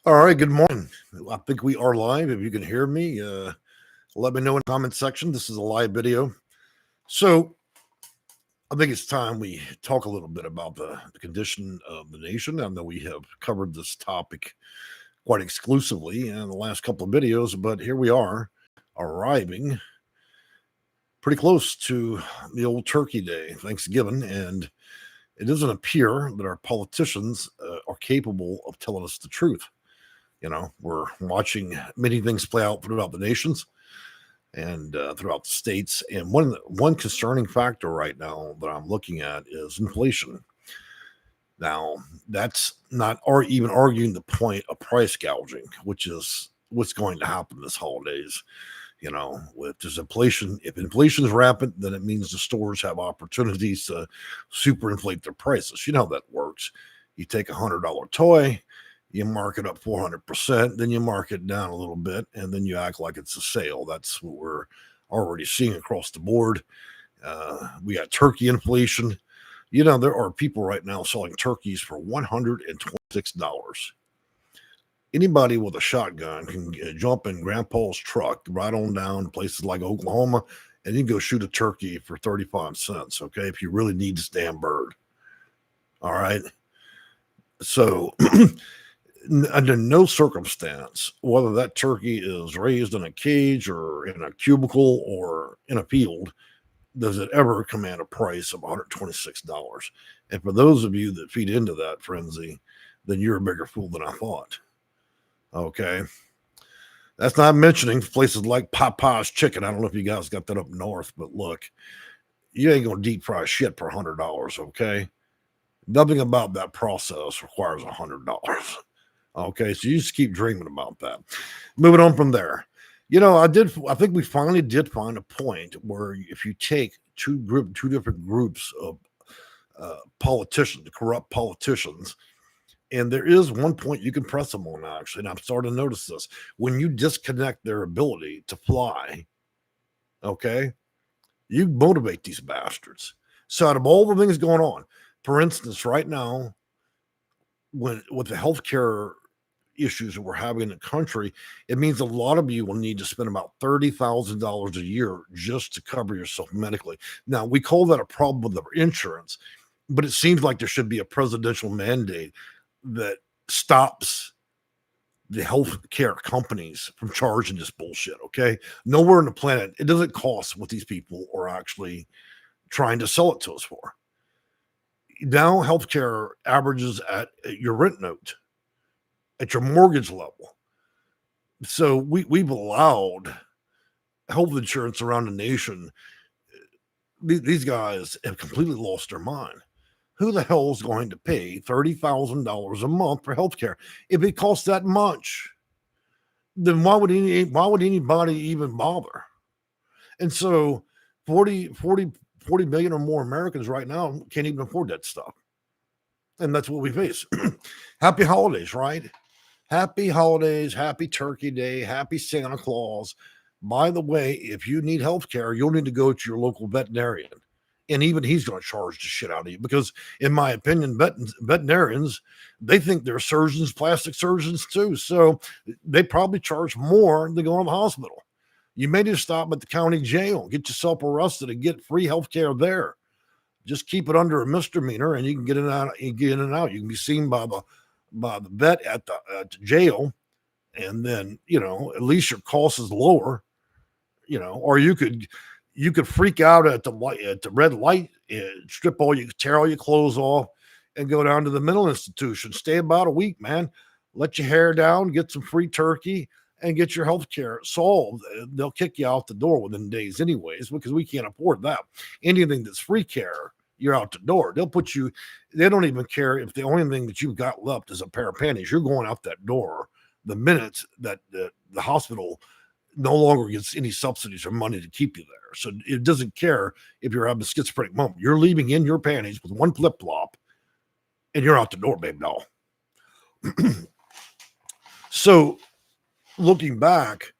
All right, good morning. I think we are live. If you can hear me, let me know in the comment section. This is a live video. So I think it's time we talk a little bit about the condition of the nation. I know we have covered this topic quite exclusively in the last couple of videos, but here we are arriving pretty close to the old Turkey Day, Thanksgiving, and it doesn't appear that our politicians are capable of telling us the truth. You know, we're watching many things play out throughout the nations and throughout the states. And one concerning factor right now that I'm looking at is inflation. Now, that's not even arguing the point of price gouging, which is what's going to happen this holidays. You know, with this inflation, if inflation is rampant, then it means the stores have opportunities to superinflate their prices. You know how that works. You take $100 toy, you mark it up 400%, then you mark it down a little bit, and then you act like it's a sale. That's what we're already seeing across the board. We got turkey inflation. You know, there are people right now selling turkeys for $126. Anybody with a shotgun can jump in grandpa's truck, ride on down to places like Oklahoma, and you can go shoot a turkey for 35 cents, okay, if you really need this damn bird. All right? So under no circumstance, whether that turkey is raised in a cage or in a cubicle or in a field, does it ever command a price of $126. And for those of you that feed into that frenzy, then you're a bigger fool than I thought. Okay. That's not mentioning places like Popeye's Chicken. I don't know if you guys got that up north, but look, you ain't going to deep fry shit for $100. Okay. Nothing about that process requires $100. Okay, so you just keep dreaming about that. Moving on from there, you know, I think we finally did find a point where if you take two different groups of politicians, corrupt politicians, and there is one point you can press them on actually, and I'm starting to notice this: when you disconnect their ability to fly, okay, you motivate these bastards. So out of all the things going on, for instance, right now, with the healthcare issues that we're having in the country, it means a lot of you will need to spend about $30,000 a year just to cover yourself medically. Now, we call that a problem with our insurance, but it seems like there should be a presidential mandate that stops the healthcare companies from charging this bullshit, okay? Nowhere on the planet, it doesn't cost what these people are actually trying to sell it to us for. Now, healthcare averages at your rent note, at your mortgage level. So we've allowed health insurance around the nation. These guys have completely lost their mind. Who the hell is going to pay $30,000 a month for healthcare? If it costs that much, then why would anybody even bother? And so 40 million or more Americans right now can't even afford that stuff. And that's what we face. Happy holidays, right? Happy holidays, happy Turkey Day, happy Santa Claus. By the way, if you need health care, you'll need to go to your local veterinarian. And even he's going to charge the shit out of you because, in my opinion, veterinarians, they think they're surgeons, plastic surgeons too. So they probably charge more than going to the hospital. You may just stop at the county jail, get yourself arrested, and get free health care there. Just keep it under a misdemeanor, and you can get in and out. You can be seen by the vet at the jail, and then, you know, at least your cost is lower, you know. Or you could freak out at the red light, tear all your clothes off, and go down to the mental institution. Stay about a week, man. Let your hair down, get some free turkey, and get your health care solved. They'll kick you out the door within days anyways, because we can't afford that. Anything that's free care, you're out the door. They'll put you, they don't even care if the only thing that you've got left is a pair of panties. You're going out that door the minute that the hospital no longer gets any subsidies or money to keep you there. So it doesn't care if you're having a schizophrenic moment. You're leaving in your panties with one flip-flop, and you're out the door, babe doll. So looking back,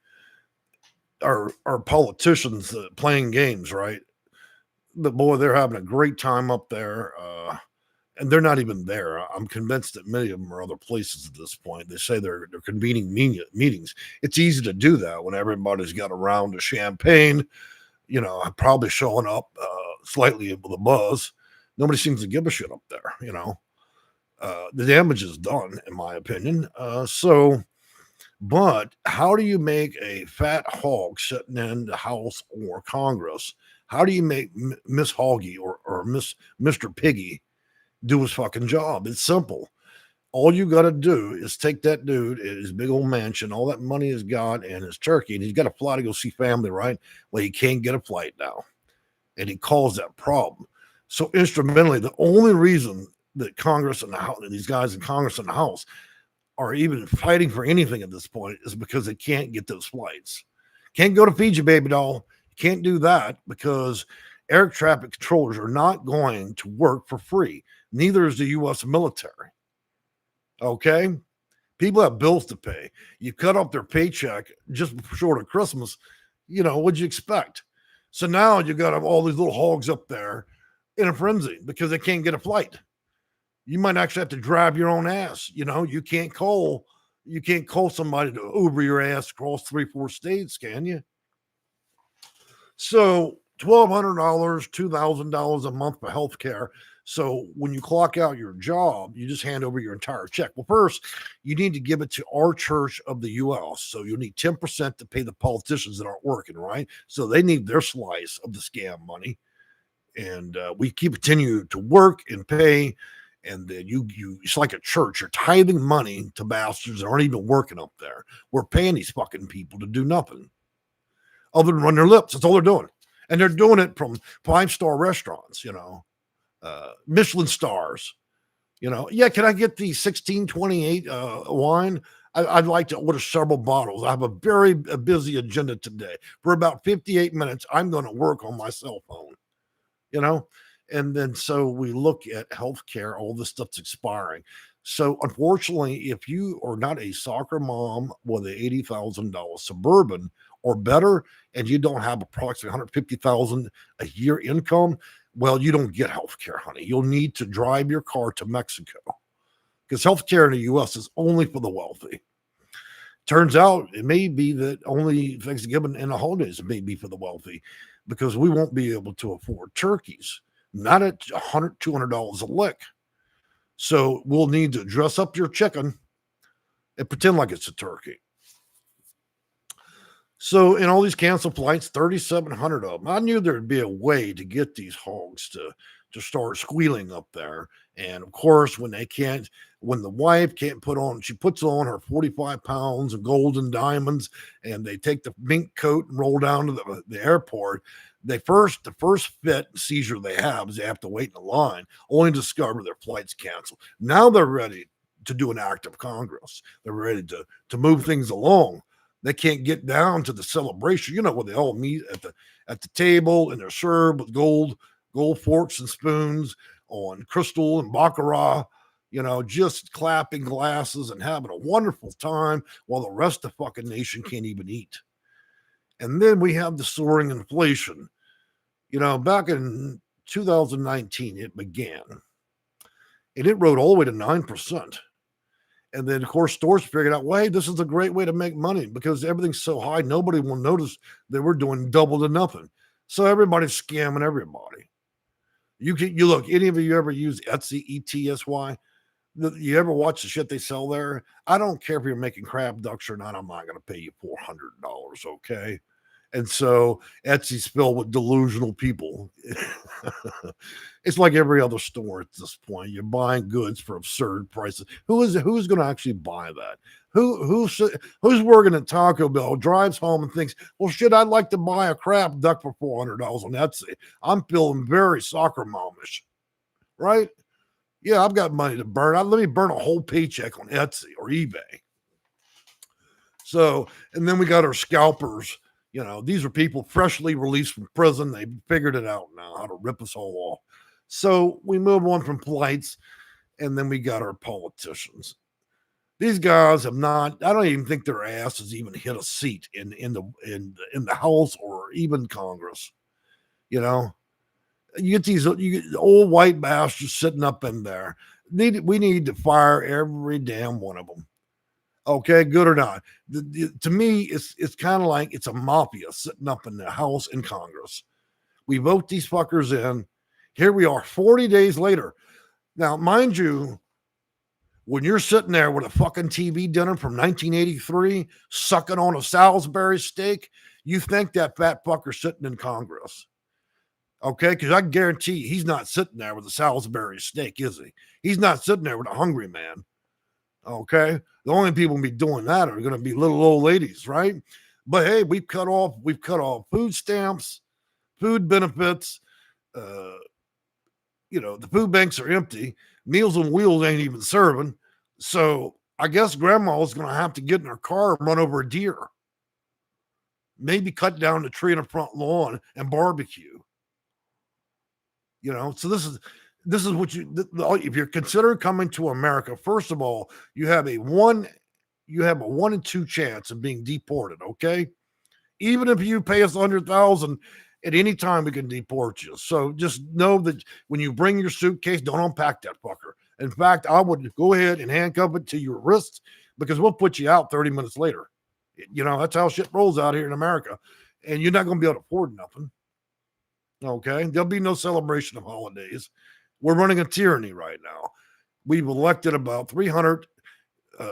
our politicians playing games, right? But boy, they're having a great time up there. and they're not even there. I'm convinced that many of them are other places at this point. They say they're convening meetings. It's easy to do that when everybody's got a round of champagne, probably showing up slightly with a buzz. Nobody seems to give a shit up there. The damage is done, in my opinion. But how do you make a fat hog sitting in the House or Congress? How do you make Miss Hoggy or Mr. Piggy do his fucking job? It's simple. All you got to do is take that dude in his big old mansion, all that money he's got, and his turkey, and he's got to fly to go see family, right? Well, he can't get a flight now, and he caused that problem. So instrumentally, the only reason that Congress and the House, these guys in Congress and the House are even fighting for anything at this point is because they can't get those flights. Can't go to Fiji, baby doll. Can't do that because air traffic controllers are not going to work for free. Neither is the U.S. military. Okay? People have bills to pay. You cut off their paycheck just short of Christmas. What'd you expect? So now you got all these little hogs up there in a frenzy because they can't get a flight. You might actually have to drive your own ass. You can't call somebody to Uber your ass across 3-4 states, can you? So $1,200, $2,000 a month for health care. So when you clock out your job, you just hand over your entire check. Well, first, you need to give it to our church of the U.S. So you'll need 10% to pay the politicians that aren't working, right? So they need their slice of the scam money. And we continue to work and pay. And then it's like a church. You're tithing money to bastards that aren't even working up there. We're paying these fucking people to do nothing other than run their lips. That's all they're doing. And they're doing it from 5-star restaurants, Michelin stars, Yeah, can I get the 1628 wine? I'd like to order several bottles. I have a very busy agenda today. For about 58 minutes, I'm going to work on my cell phone, And then so we look at healthcare, all this stuff's expiring. So unfortunately, if you are not a soccer mom with a $80,000 Suburban or better, and you don't have approximately $150,000 a year income, well, you don't get healthcare, honey. You'll need to drive your car to Mexico because healthcare in the U.S. is only for the wealthy. Turns out it may be that only Thanksgiving and the holidays may be for the wealthy because we won't be able to afford turkeys. Not at $100, $200 a lick. So we'll need to dress up your chicken and pretend like it's a turkey. So in all these canceled flights, 3,700 of them, I knew there'd be a way to get these hogs to start squealing up there. And of course, when the wife can't she puts on her 45 pounds of gold and diamonds, and they take the mink coat and roll down to the airport. The first fit seizure they have is they have to wait in the line, only to discover their flight's canceled. Now they're ready to do an act of Congress. They're ready to move things along. They can't get down to the celebration, where they all meet at the table and they're served with gold forks and spoons on crystal and baccarat, just clapping glasses and having a wonderful time while the rest of the fucking nation can't even eat. And then we have the soaring inflation. Back in 2019, it began. And it rode all the way to 9%. And then, of course, stores figured out, well, hey, this is a great way to make money because everything's so high, nobody will notice that we're doing double to nothing. So everybody's scamming everybody. You look, any of you ever use Etsy, ETSY? You ever watch the shit they sell there? I don't care if you're making crab ducks or not. I'm not going to pay you $400, okay? And so Etsy's filled with delusional people. It's like every other store at this point. You're buying goods for absurd prices. Who's going to actually buy that? Who's working at Taco Bell, drives home and thinks, well, shit, I'd like to buy a crab duck for $400 on Etsy. I'm feeling very soccer momish, right? Yeah, I've got money to burn. Let me burn a whole paycheck on Etsy or eBay. So, and then we got our scalpers. These are people freshly released from prison. They figured it out now, how to rip us all off. So we move on from flights, and then we got our politicians. These guys have not, I don't even think their ass has even hit a seat in the House or even Congress. You get you get old white bastards sitting up in there. We need to fire every damn one of them. Okay, good or not. To me, it's kind of like it's a mafia sitting up in the House and Congress. We vote these fuckers in. Here we are 40 days later. Now, mind you, when you're sitting there with a fucking TV dinner from 1983, sucking on a Salisbury steak, you think that fat fucker's sitting in Congress. Okay, because I guarantee you, he's not sitting there with a Salisbury steak, is he? He's not sitting there with a hungry man. Okay, the only people be doing that are going to be little old ladies, right? But hey, we've cut off food stamps, food benefits. The food banks are empty. Meals on Wheels ain't even serving. So I guess grandma's going to have to get in her car and run over a deer. Maybe cut down the tree in the front lawn and barbecue. So this is what if you're considering coming to America, first of all, you have a 1 in 2 chance of being deported, okay? Even if you pay us $100,000, at any time we can deport you. So just know that when you bring your suitcase, don't unpack that fucker. In fact, I would go ahead and handcuff it to your wrist because we'll put you out 30 minutes later. That's how shit rolls out here in America. And you're not going to be able to afford nothing. Okay? There'll be no celebration of holidays. We're running a tyranny right now. We've elected about 300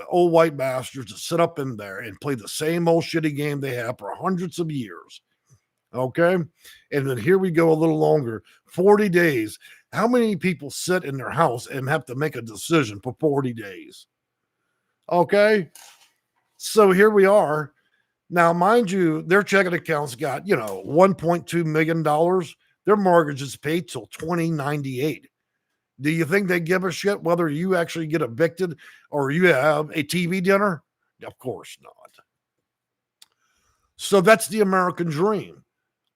old white bastards to sit up in there and play the same old shitty game they have for hundreds of years. Okay. And then here we go a little longer, 40 days. How many people sit in their house and have to make a decision for 40 days? Okay. So here we are. Now, mind you, their checking accounts got, $1.2 million. Their mortgage is paid till 2098. Do you think they give a shit whether you actually get evicted or you have a TV dinner? Of course not. So that's the American dream.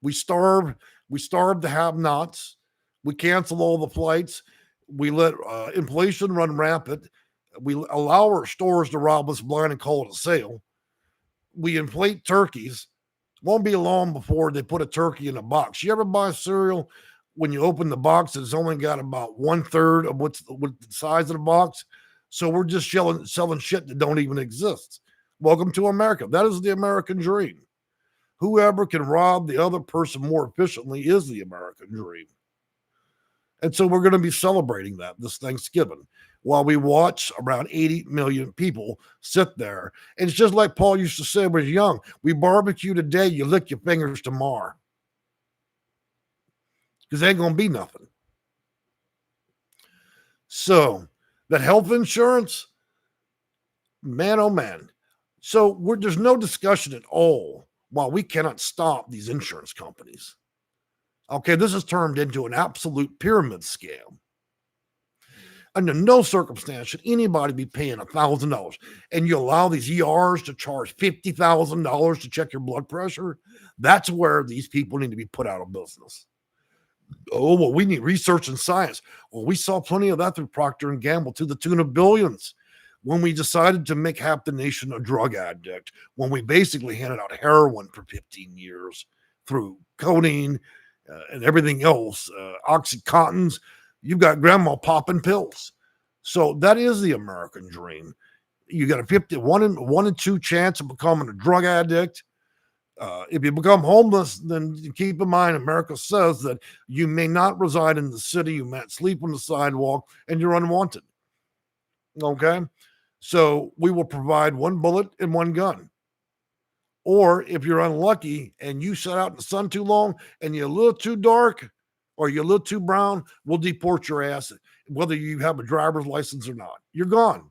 We starve the have-nots. We cancel all the flights. We let inflation run rampant. We allow our stores to rob us blind and call it a sale. We inflate turkeys. Won't be long before they put a turkey in a box. You ever buy cereal when you open the box, it's only got about 1/3 of what's the size of the box? So we're just selling shit that don't even exist. Welcome to America. That is the American dream. Whoever can rob the other person more efficiently is the American dream. And so we're going to be celebrating that this Thanksgiving while we watch around 80 million people sit there. And it's just like Paul used to say when he was young, we barbecue today, you lick your fingers tomorrow. Because there ain't going to be nothing. So that health insurance, man, oh man. So there's no discussion at all while we cannot stop these insurance companies. Okay, this has turned into an absolute pyramid scam. Under no circumstance should anybody be paying $1,000. And you allow these ERs to charge $50,000 to check your blood pressure. That's where these people need to be put out of business. Oh, well, we need research and science. Well, we saw plenty of that through Procter & Gamble to the tune of billions. When we decided to make half the nation a drug addict, when we basically handed out heroin for 15 years through codeine and everything else, Oxycontins, you've got grandma popping pills. So that is the American dream. You got a 1 in 2 chance of becoming a drug addict. If you become homeless, then keep in mind, America says that you may not reside in the city, you might sleep on the sidewalk, and you're unwanted. Okay? So we will provide 1 bullet and 1 gun. Or if you're unlucky and you sit out in the sun too long and you're a little too dark or you're a little too brown, we'll deport your ass, whether you have a driver's license or not. You're gone.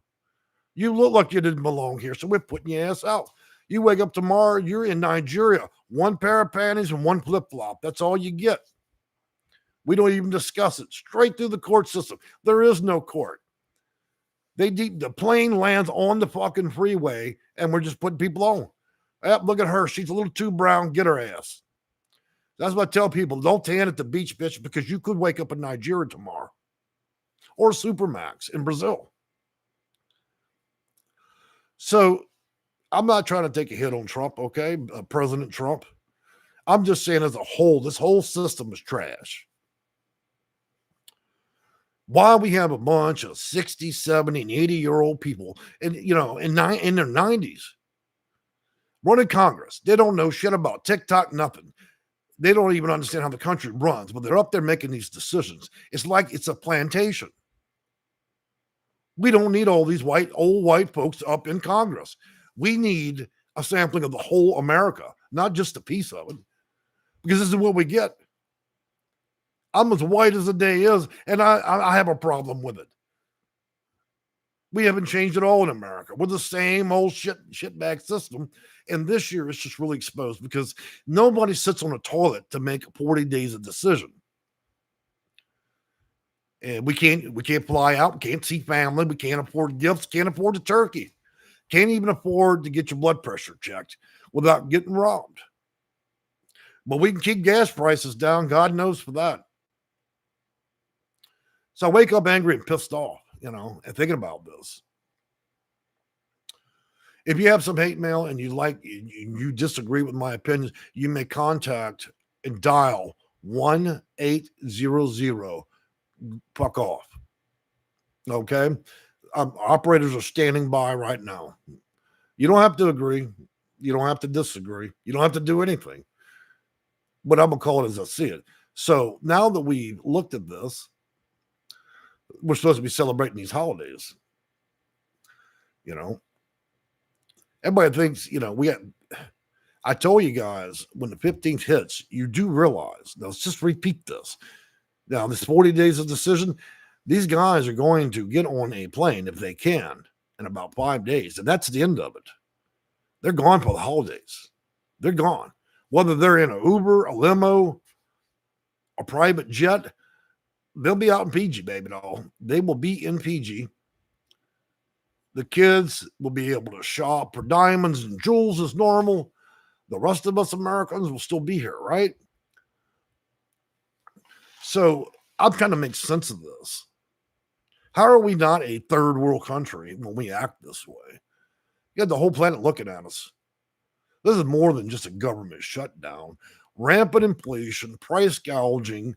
You look like you didn't belong here, so we're putting your ass out. You wake up tomorrow, you're in Nigeria, 1 pair of panties and 1 flip-flop. That's all you get. We don't even discuss it. Straight through the court system. There is no court. The plane lands on the fucking freeway, and we're just putting people on. Yep, look at her. She's a little too brown. Get her ass. That's what I tell people. Don't tan at the beach, bitch, because you could wake up in Nigeria tomorrow. Or Supermax in Brazil. So I'm not trying to take a hit on Trump, okay? President Trump. I'm just saying as a whole, this whole system is trash. Why we have a bunch of 60, 70, and 80-year-old people and in their 90s running Congress. They don't know shit about TikTok, nothing. They don't even understand how the country runs, but they're up there making these decisions. It's like it's a plantation. We don't need all these old white folks up in Congress. We need a sampling of the whole America, not just a piece of it, because this is what we get. I'm as white as the day is, and I have a problem with it. We haven't changed at all in America. We're the same old shitbag system. And this year it's just really exposed because nobody sits on a toilet to make 40 days of decision. And we can't fly out, we can't see family, we can't afford gifts, can't afford a turkey, can't even afford to get your blood pressure checked without getting robbed. But we can keep gas prices down, God knows for that. So I wake up angry and pissed off, and thinking about this. If you have some hate mail and you disagree with my opinions, you may contact and dial 1-800 fuck off. Okay? Operators are standing by right now. You don't have to agree. You don't have to disagree. You don't have to do anything. But I'm going to call it as I see it. So now that we looked at this, we're supposed to be celebrating these holidays. Everybody thinks, I told you guys when the 15th hits, you do realize, now let's just repeat this. Now, this 40 days of decision, these guys are going to get on a plane if they can in about 5 days. And that's the end of it. They're gone for the holidays. They're gone. Whether they're in an Uber, a limo, a private jet, they'll be out in PG, baby doll. They will be in PG. The kids will be able to shop for diamonds and jewels as normal. The rest of us Americans will still be here, right? So I'm trying to make sense of this. How are we not a third world country when we act this way? You got the whole planet looking at us. This is more than just a government shutdown. Rampant inflation, price gouging,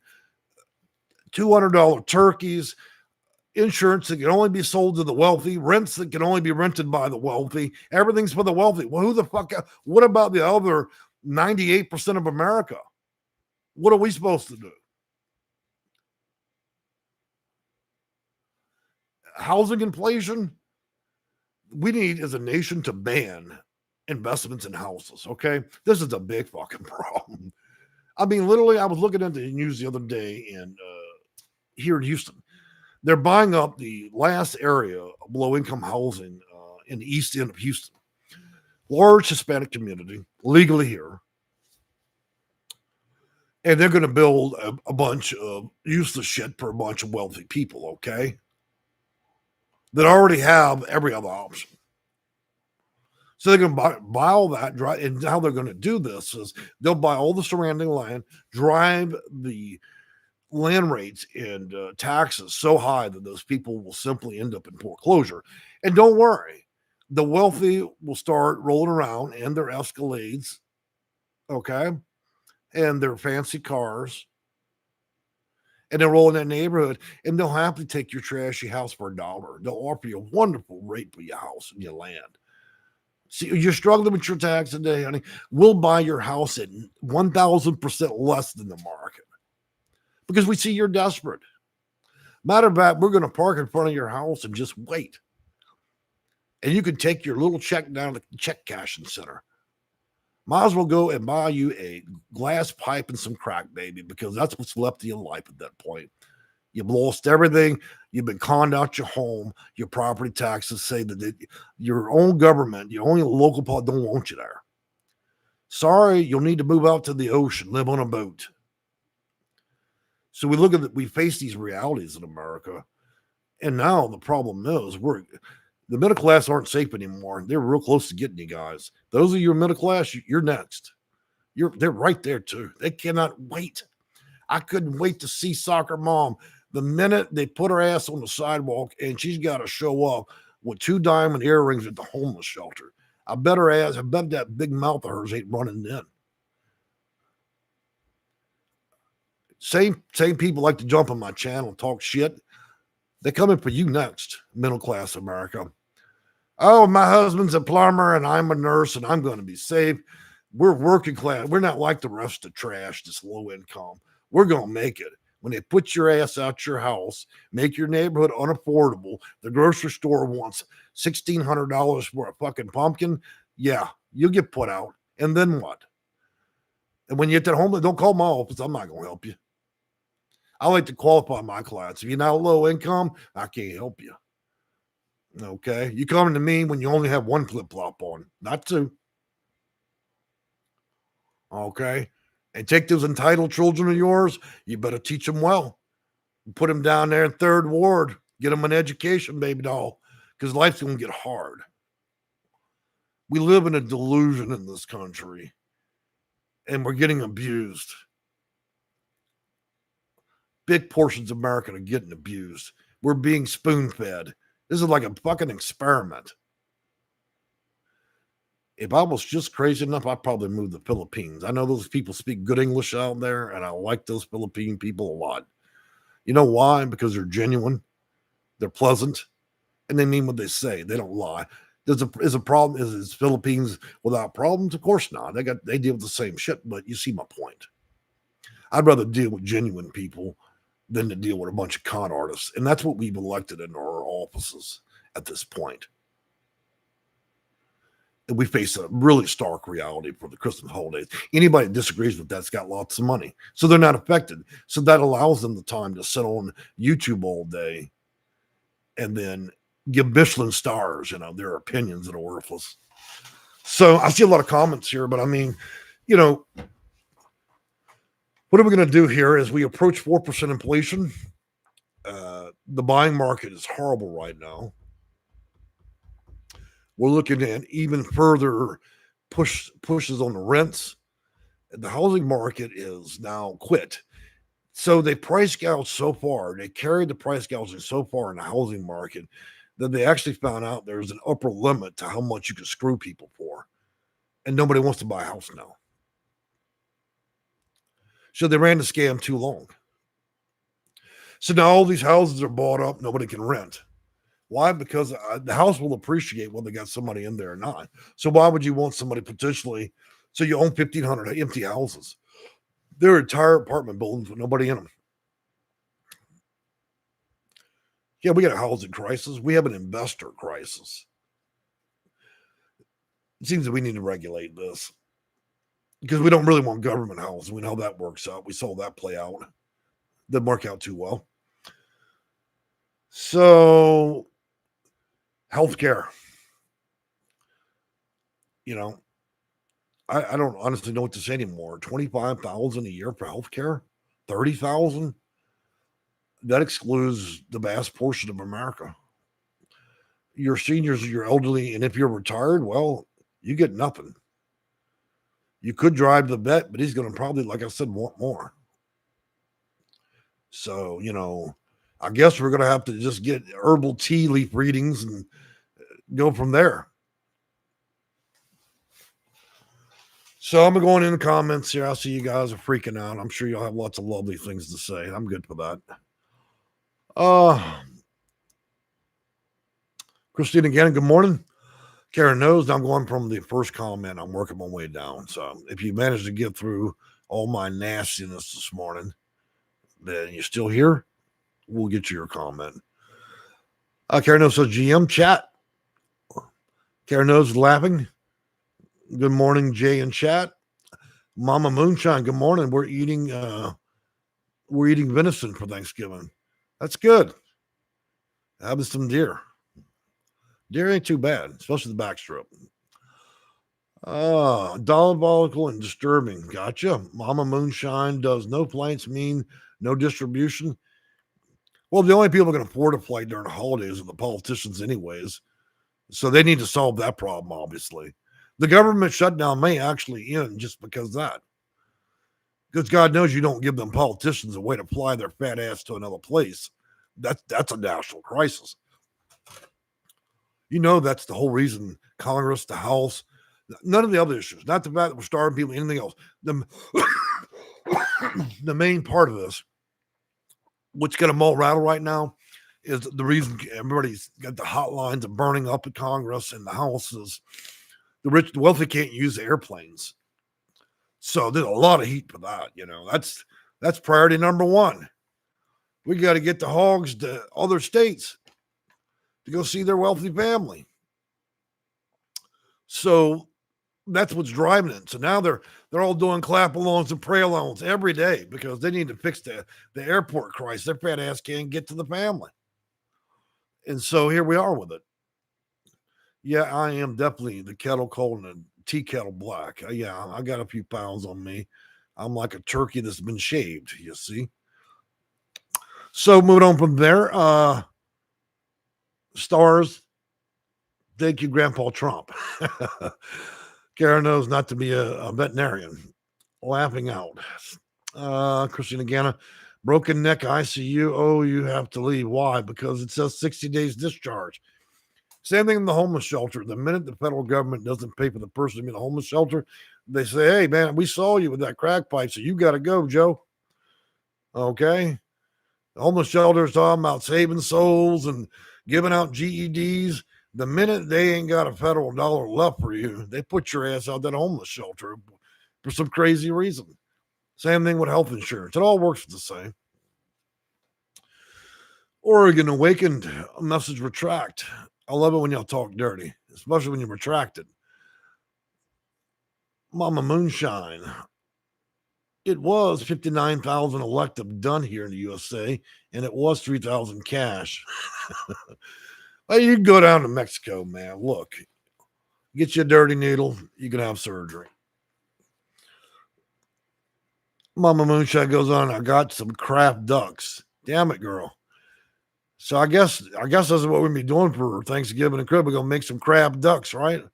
$200 turkeys, insurance that can only be sold to the wealthy, rents that can only be rented by the wealthy. Everything's for the wealthy. Well, who the fuck? What about the other 98% of America? What are we supposed to do? Housing inflation? We need as a nation to ban investments in houses, okay? This is a big fucking problem. I mean, literally, I was looking at the news the other day here in Houston. They're buying up the last area of low-income housing in the east end of Houston. Large Hispanic community, legally here. And they're going to build a bunch of useless shit for a bunch of wealthy people, okay? That already have every other option. So they're going to buy all that, and how they're going to do this is they'll buy all the surrounding land, drive the land rates and taxes so high that those people will simply end up in foreclosure. And don't worry, the wealthy will start rolling around in their Escalades, okay, and their fancy cars, and they'll roll in that neighborhood, and they'll happily take your trashy house for $1. They'll offer you a wonderful rate for your house and your land. See, you're struggling with your tax today, honey. We'll buy your house at 1,000% less than the market because we see you're desperate. Matter of fact, we're going to park in front of your house and just wait. And you can take your little check down to the check cashing center. Might as well go and buy you a glass pipe and some crack, baby, because that's what's left of your life at that point. You've lost everything. You've been conned out your home. Your property taxes say that your own government, your own local part don't want you there. Sorry, you'll need to move out to the ocean, live on a boat. So we face these realities in America. And now the problem is the middle class aren't safe anymore. They're real close to getting you guys. Those of you in middle class, you're next. They're right there too. They cannot wait. I couldn't wait to see Soccer Mom. The minute they put her ass on the sidewalk and she's got to show up with 2 diamond earrings at the homeless shelter. I bet that big mouth of hers ain't running in. Same people like to jump on my channel and talk shit. They're coming for you next, middle class America. Oh, my husband's a plumber and I'm a nurse and I'm going to be safe. We're working class. We're not like the rest of trash, this low income. We're going to make it. When they put your ass out your house, make your neighborhood unaffordable, the grocery store wants $1,600 for a fucking pumpkin. Yeah, you'll get put out. And then what? And when you get to home, don't call my office. I'm not going to help you. I like to qualify my clients. If you're not low income, I can't help you. Okay. You coming to me when you only have one flip flop on, not two. Okay. And take those entitled children of yours. You better teach them well. Put them down there in third ward. Get them an education, baby doll, because life's going to get hard. We live in a delusion in this country, and we're getting abused. Big portions of America are getting abused. We're being spoon-fed. This is like a fucking experiment. If I was just crazy enough, I'd probably move to the Philippines. I know those people speak good English out there, and I like those Philippine people a lot. You know why? Because they're genuine, they're pleasant, and they mean what they say. They don't lie. Is a problem? Is Philippines without problems? Of course not. They deal with the same shit, but you see my point. I'd rather deal with genuine people than to deal with a bunch of con artists, and that's what we've elected in our offices at this point. And we face a really stark reality for the Christmas holidays. Anybody that disagrees with that's got lots of money, so they're not affected. So that allows them the time to sit on YouTube all day and then give Michelin stars, their opinions that are worthless. So I see a lot of comments here, but I mean, what are we going to do here as we approach 4% inflation? The buying market is horrible right now. We're looking at even further pushes on the rents. The housing market is now quit. So they price gouged so far. They carried the price gouging so far in the housing market that they actually found out there's an upper limit to how much you can screw people for. And nobody wants to buy a house now. So they ran the scam too long. So now all these houses are bought up. Nobody can rent. Why? Because the house will appreciate whether they got somebody in there or not. So why would you want somebody potentially? So you own 1,500 empty houses. They're entire apartment buildings with nobody in them. Yeah, we got a housing crisis. We have an investor crisis. It seems that we need to regulate this because we don't really want government housing. We know how that works out. We saw that play out. Didn't work out too well. So healthcare, I don't honestly know what to say anymore. $25,000 a year for healthcare, $30,000. That excludes the vast portion of America. Your seniors, your elderly, and if you're retired, well, you get nothing. You could drive the vet, but he's going to probably, like I said, want more. So, I guess we're going to have to just get herbal tea leaf readings and go from there. So I'm going in the comments here. I see you guys are freaking out. I'm sure you'll have lots of lovely things to say. I'm good for that. Christina Gannon, good morning. Karen knows I'm going from the first comment. I'm working my way down. So if you managed to get through all my nastiness this morning, then you're still here. We'll get you your comment. Karen knows, so GM chat. Karen knows laughing. Good morning, Jay in chat. Mama Moonshine, good morning. We're eating venison for Thanksgiving. That's good. Having some deer. Deer ain't too bad, especially the backstrip. Diabolical and disturbing. Gotcha. Mama Moonshine, does no flights mean no distribution? Well, the only people that can afford a flight during the holidays are the politicians anyways. So they need to solve that problem, obviously. The government shutdown may actually end just because of that. Because God knows you don't give them politicians a way to fly their fat ass to another place. That's a national crisis. That's the whole reason Congress, the House, none of the other issues, not the fact that we're starving people, anything else. The main part of this, what's got them all rattled right now, is the reason everybody's got the hotlines of burning up at Congress and the houses. The wealthy can't use airplanes. So there's a lot of heat for that. That's priority number one. We got to get the hogs to other states to go see their wealthy family. So that's what's driving it. So now they're all doing clap-alongs and pray-alongs every day because they need to fix the airport crisis. Their fat ass can't get to the family. And so here we are with it. Yeah, I am definitely the kettle cold and the tea kettle black. Yeah, I got a few pounds on me. I'm like a turkey that's been shaved, you see. So moving on from there, stars. Thank you, Grandpa Trump. Karen knows not to be a veterinarian. Laughing out. Christina Ganna, broken neck ICU. Oh, you have to leave. Why? Because it says 60 days discharge. Same thing in the homeless shelter. The minute the federal government doesn't pay for the person to be in a homeless shelter, they say, hey, man, we saw you with that crack pipe, so you got to go, Joe. Okay? The homeless shelter is talking about saving souls and giving out GEDs. The minute they ain't got a federal dollar left for you, they put your ass out that homeless shelter for some crazy reason. Same thing with health insurance. It all works the same. Oregon awakened, a message retract. I love it when y'all talk dirty, especially when you retract it. Mama Moonshine. It was 59,000 elective done here in the USA, and it was 3,000 cash. Well, you can go down to Mexico, man. Look, get you a dirty needle, you can have surgery. Mama Moonshine goes on, I got some Kraft ducks. Damn it, girl. So I guess this is what we're going to be doing for Thanksgiving and Christmas. We're going to make some Kraft ducks, right?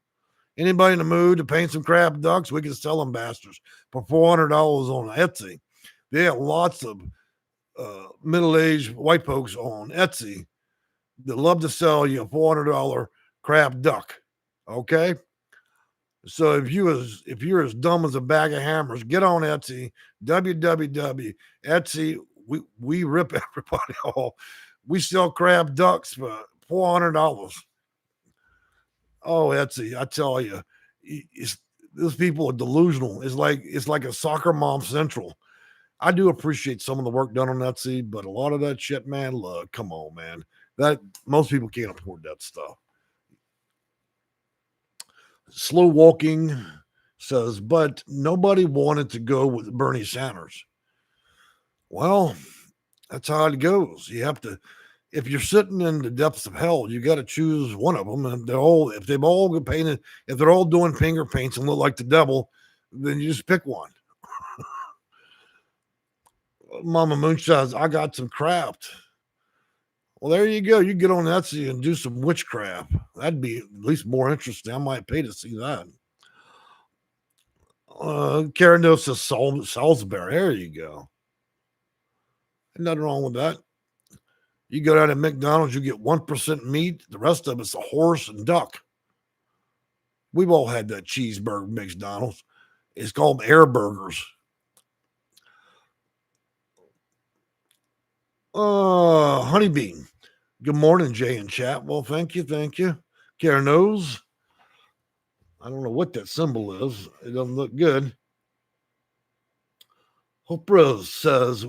Anybody in the mood to paint some Kraft ducks? We can sell them bastards for $400 on Etsy. They have lots of middle-aged white folks on Etsy that love to sell you a $400 Kraft duck. Okay? So if you're as dumb as a bag of hammers, get on Etsy, www.etsy. We rip everybody off. We sell Kraft ducks for $400. Oh, Etsy, I tell you, those people are delusional. It's like a soccer mom central. I do appreciate some of the work done on Etsy, but a lot of that shit, man, look, come on, man. That most people can't afford that stuff. Slow walking says, but nobody wanted to go with Bernie Sanders. Well, that's how it goes. You have to, if you're sitting in the depths of hell, you got to choose one of them. And if they've all painted, if they're all doing finger paints and look like the devil, then you just pick one. Mama Moon says, I got some Kraft. Well, there you go. You get on Etsy and do some witchcraft. That'd be at least more interesting. I might pay to see that. Karen knows says Salisbury. There you go. Nothing wrong with that. You go down to McDonald's, you get 1% meat. The rest of it's a horse and duck. We've all had that cheeseburger McDonald's. It's called air burgers. Honeybee. Good morning, Jay and chat. Well, thank you. Karen knows. I don't know what that symbol is. It doesn't look good. Hope Rose says,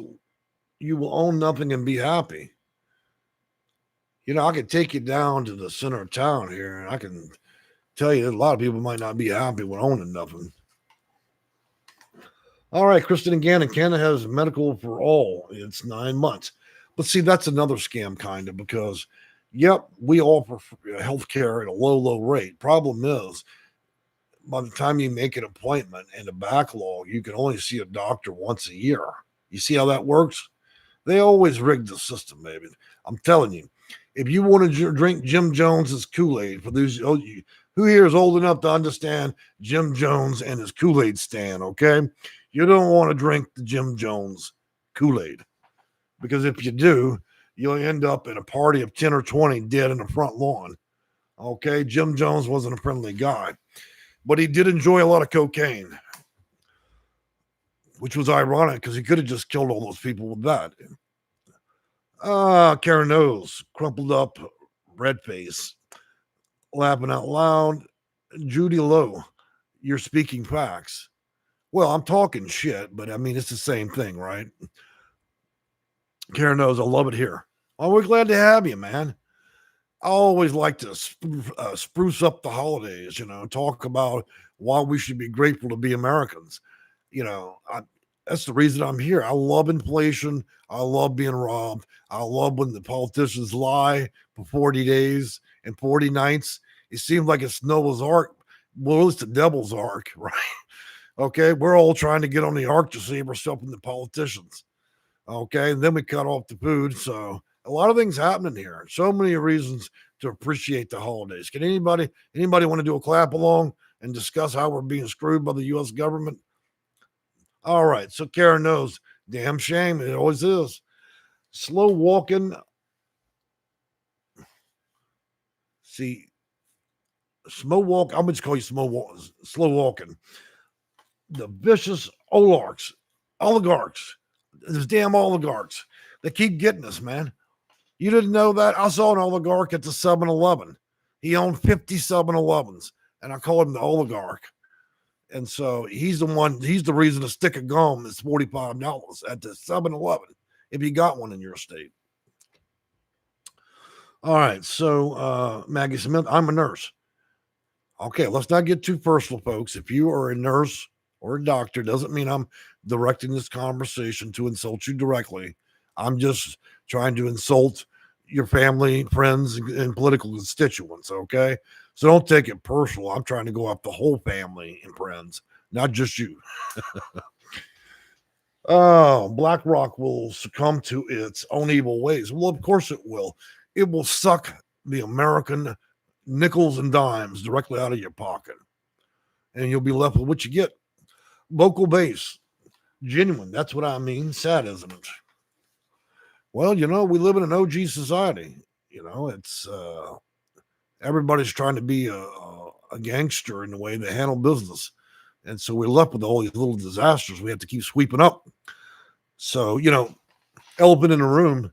you will own nothing and be happy. I could take you down to the center of town here, and I can tell you that a lot of people might not be happy with owning nothing. All right, Kristen and Gannon, Canada has medical for all. It's 9 months. But see, that's another scam kind of because, yep, we offer health care at a low rate. Problem is, by the time you make an appointment and a backlog, you can only see a doctor once a year. You see how that works? They always rig the system, baby. I'm telling you, if you want to drink Jim Jones's Kool-Aid, for those who here is old enough to understand Jim Jones and his Kool-Aid stand, okay? You don't want to drink the Jim Jones Kool-Aid because if you do, you'll end up at a party of 10 or 20 dead in the front lawn, okay? Jim Jones wasn't a friendly guy, but he did enjoy a lot of cocaine, which was ironic because he could have just killed all those people with that. Karen knows, crumpled up, red face, laughing out loud. Judy Lowe, you're speaking facts. Well, I'm talking shit, but I mean, it's the same thing, right? Karen knows, I love it here. Oh, we're glad to have you, man. I always like to spruce up the holidays, talk about why we should be grateful to be Americans. That's the reason I'm here. I love inflation. I love being robbed. I love when the politicians lie for 40 days and 40 nights. It seems like it's Noah's Ark. Well, it's the devil's ark, right? Okay. We're all trying to get on the ark to save ourselves from the politicians. Okay. And then we cut off the food. So a lot of things happening here. So many reasons to appreciate the holidays. Can anybody want to do a clap along and discuss how we're being screwed by the U.S. government? All right. So Karen knows. Damn shame. It always is. Slow walking. See, slow walk. I'm going to call you slow walking. The vicious oligarchs, those damn oligarchs, they keep getting us, man. You didn't know that? I saw an oligarch at the 7-Eleven. He owned 50 7-Elevens, and I call him the oligarch. And so he's the reason a stick of gum is $45 at the 7-Eleven if you got one in your state. All right, so Maggie Smith, I'm a nurse. Okay, let's not get too personal, folks. If you are a nurse or a doctor, doesn't mean I'm directing this conversation to insult you directly. I'm just trying to insult your family, friends, and political constituents, okay? So don't take it personal. I'm trying to go up the whole family and friends, not just you. Oh, BlackRock will succumb to its own evil ways. Well, of course it will. It will suck the American nickels and dimes directly out of your pocket. And you'll be left with what you get. Local base. Genuine. That's what I mean. Sad, isn't it? Well, we live in an OG society. It's everybody's trying to be a gangster in the way they handle business. And so we're left with all these little disasters we have to keep sweeping up. So, elephant in the room,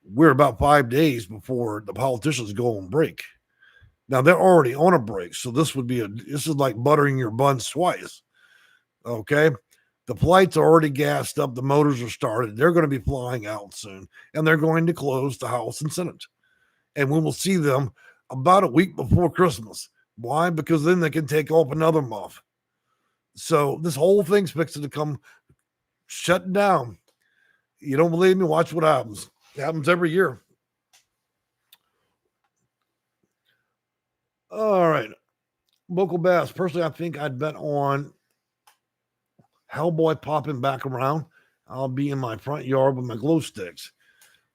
we're about 5 days before the politicians go on break. Now they're already on a break. So this is like buttering your buns twice. Okay. The flights are already gassed up. The motors are started. They're going to be flying out soon, and they're going to close the House and Senate. And we will see them about a week before Christmas. Why? Because then they can take off another month. So this whole thing's fixing to come shut down. You don't believe me? Watch what happens. It happens every year. All right. Local bass. Personally, I think I'd bet on Hellboy popping back around. I'll be in my front yard with my glow sticks.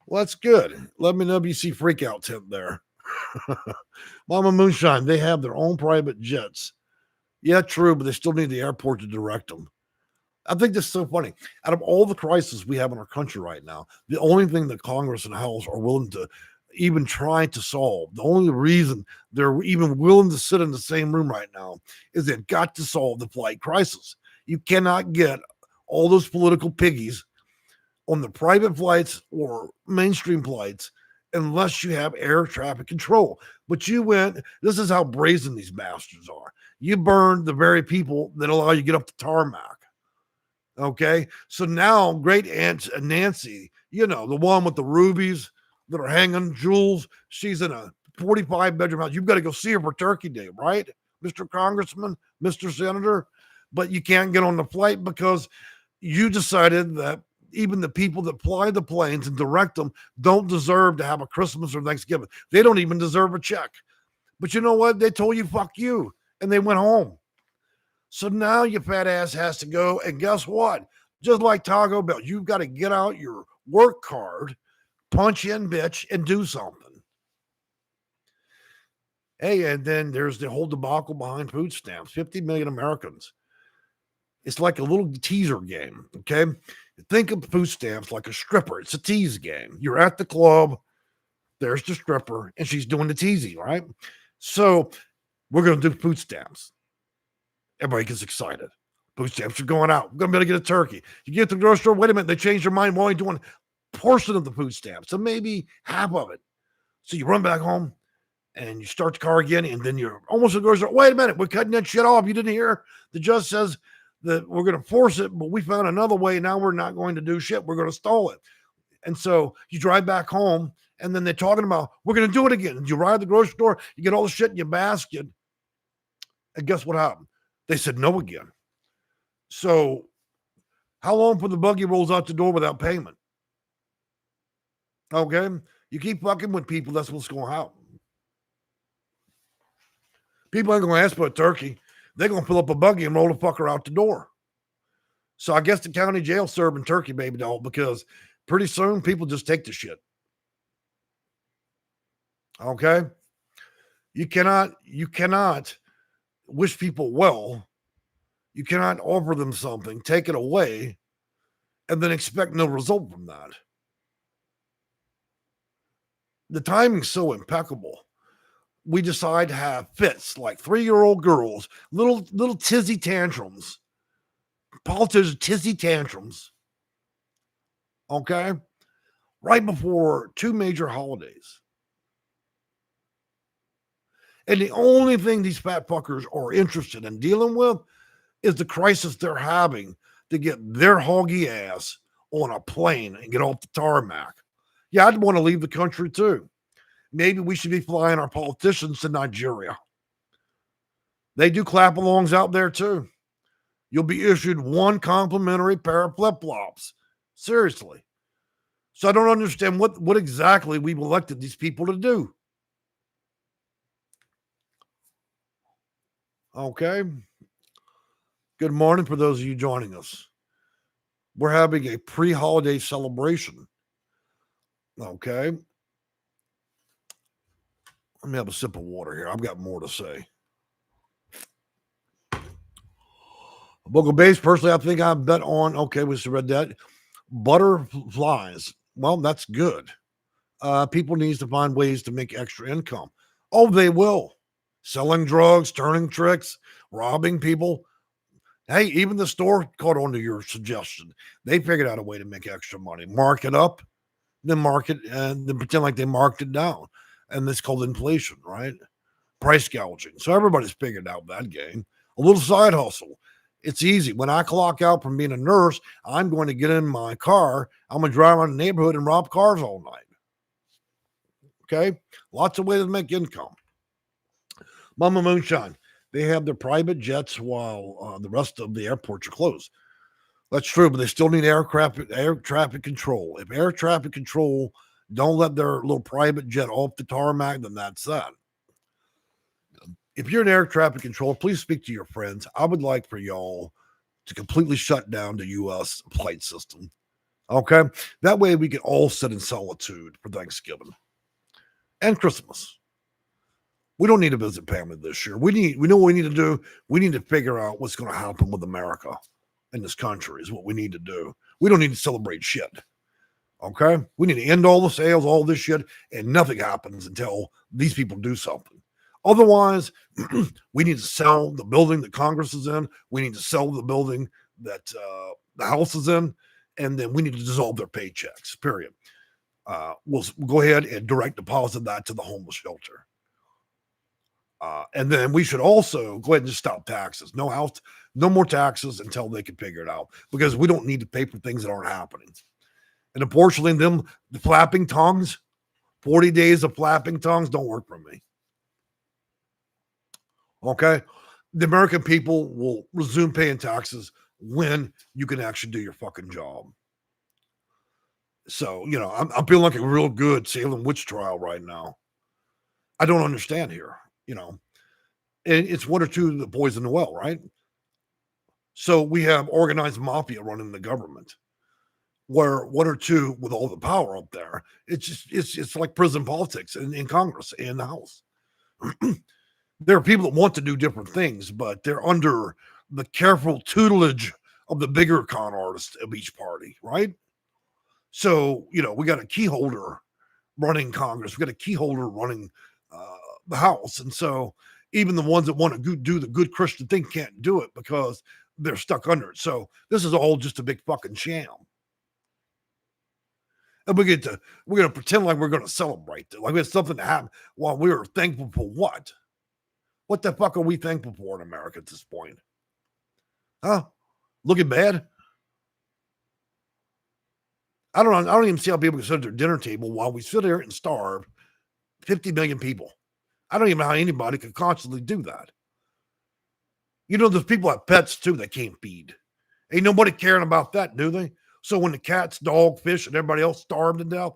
Well, that's good. Let me know if you see freakout tent there. Mama Moonshine, they have their own private jets. Yeah, true, but they still need the airport to direct them. I think that's so funny. Out of all the crises we have in our country right now, the only thing that Congress and House are willing to even try to solve, the only reason they're even willing to sit in the same room right now is they've got to solve the flight crisis. You cannot get all those political piggies on the private flights or mainstream flights unless you have air traffic control. But this is how brazen these bastards are. You burned the very people that allow you to get up the tarmac. Okay. So now great Aunt Nancy, the one with the rubies that are hanging jewels, she's in a 45-bedroom house. You've got to go see her for Turkey Day, right? Mr. Congressman, Mr. Senator, but you can't get on the flight because you decided that even the people that fly the planes and direct them don't deserve to have a Christmas or Thanksgiving. They don't even deserve a check. But you know what? They told you, fuck you, and they went home. So now your fat ass has to go, and guess what? Just like Taco Bell, you've got to get out your work card, punch in, bitch, and do something. Hey, and then there's the whole debacle behind food stamps. 50 million Americans. It's like a little teaser game, okay? Think of food stamps like a stripper. It's a tease game. You're at the club. There's the stripper, and she's doing the teasing, right? So we're going to do food stamps. Everybody gets excited. Food stamps are going out. We're going to be able to get a turkey. You get to the grocery store. Wait a minute. They changed their mind. We're only doing portion of the food stamps, so maybe half of it. So you run back home and you start the car again, and then you're almost at the grocery store. Wait a minute, we're cutting that shit off. You didn't hear? The judge says that we're going to force it, but we found another way. Now we're not going to do shit. We're going to stall it. And so you drive back home, and then they're talking about, we're going to do it again. You arrive at the grocery store, you get all the shit in your basket, and guess what happened? They said no again. So how long before the buggy rolls out the door without payment? Okay? You keep fucking with people, that's what's going to happen. People ain't going to ask for a turkey. They're going to fill up a buggy and roll the fucker out the door. So I guess the county jail serving turkey, baby doll, because pretty soon people just take the shit. Okay? You cannot wish people well. You cannot offer them something, take it away, and then expect no result from that. The timing's so impeccable. We decide to have fits like 3-year-old girls, little tizzy tantrums, politicians tizzy tantrums, okay, right before 2 major holidays. And the only thing these fat fuckers are interested in dealing with is the crisis they're having to get their hoggy ass on a plane and get off the tarmac. Yeah, I'd want to leave the country too. Maybe we should be flying our politicians to Nigeria. They do clap-alongs out there too. You'll be issued 1 complimentary pair of flip-flops. Seriously. So I don't understand what exactly we've elected these people to do. Okay. Good morning for those of you joining us. We're having a pre-holiday celebration. Okay. Let me have a sip of water here. I've got more to say. Bogle base, personally, I think I bet on, okay, we just read that. Butterflies. Well, that's good. People need to find ways to make extra income. Oh, they will. Selling drugs, turning tricks, robbing people. Hey, even the store caught on to your suggestion. They figured out a way to make extra money. Mark it up, then mark it, and then pretend like they marked it down. And that's called inflation, right? Price gouging. So everybody's figured out that game. A little side hustle. It's easy. When I clock out from being a nurse, I'm going to get in my car. I'm going to drive around the neighborhood and rob cars all night. Okay? Lots of ways to make income. Mama Moonshine. They have their private jets while the rest of the airports are closed. That's true, but they still need air traffic control. If air traffic control don't let their little private jet off the tarmac, then that's that. If you're an air traffic controller, please speak to your friends. I would like for y'all to completely shut down the U.S. flight system. Okay? That way we can all sit in solitude for Thanksgiving and Christmas. We don't need to visit family this year. We know what we need to do. We need to figure out what's going to happen with America in this country is what we need to do. We don't need to celebrate shit. Okay? We need to end all the sales, all this shit, and nothing happens until these people do something. Otherwise, we need to sell the building that Congress is in. We need to sell the building that the House is in. And then we need to dissolve their paychecks, period. We'll go ahead and direct deposit that to the homeless shelter. And then we should also go ahead and just stop taxes. No more taxes until they can figure it out, because we don't need to pay for things that aren't happening. And unfortunately, the flapping tongues, 40 days of flapping tongues don't work for me. Okay? The American people will resume paying taxes when you can actually do your fucking job. So, I'm feeling like a real good Salem witch trial right now. I don't understand here. And it's one or two of the boys in the well, right? So we have organized mafia running the government, where one or two with all the power up there. It's like prison politics in Congress and the House. There are people that want to do different things, but they're under the careful tutelage of the bigger con artists of each party, right? So, we got a key holder running Congress. We got a key holder running the House. And so even the ones that want to do the good Christian thing can't do it because they're stuck under it. So this is all just a big fucking sham. And we're gonna pretend like we're gonna celebrate it, like it's something to happen while we're thankful for what? What the fuck are we thankful for in America at this point? Huh? Looking bad? I don't even see how people can sit at their dinner table while we sit here and starve 50 million people. I don't even know how anybody could constantly do that. You know, there's people have pets too that can't feed. Ain't nobody caring about that, do they? So when the cats, dog, fish, and everybody else starved to death,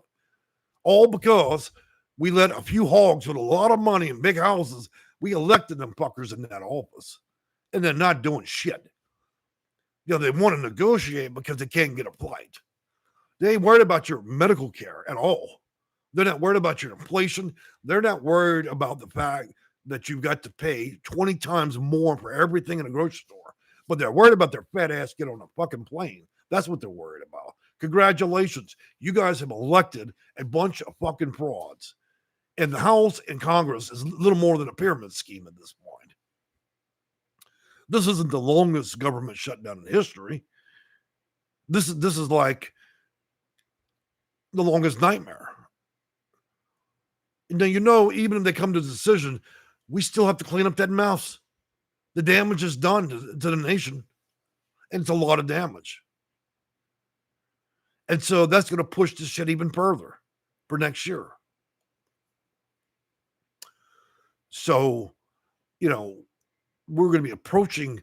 all because we let a few hogs with a lot of money and big houses, we elected them fuckers in that office. And they're not doing shit. You know, they want to negotiate because they can't get a flight. They ain't worried about your medical care at all. They're not worried about your inflation. They're not worried about the fact that you've got to pay 20 times more for everything in a grocery store. But they're worried about their fat ass get on a fucking plane. That's what they're worried about. Congratulations. You guys have elected a bunch of fucking frauds. And the House and Congress is little more than a pyramid scheme at this point. This isn't the longest government shutdown in history. This is like the longest nightmare. Now, you know, even if they come to the decision, we still have to clean up that mess. The damage is done to the nation, and it's a lot of damage. And so that's going to push this shit even further for next year. So, you know, we're going to be approaching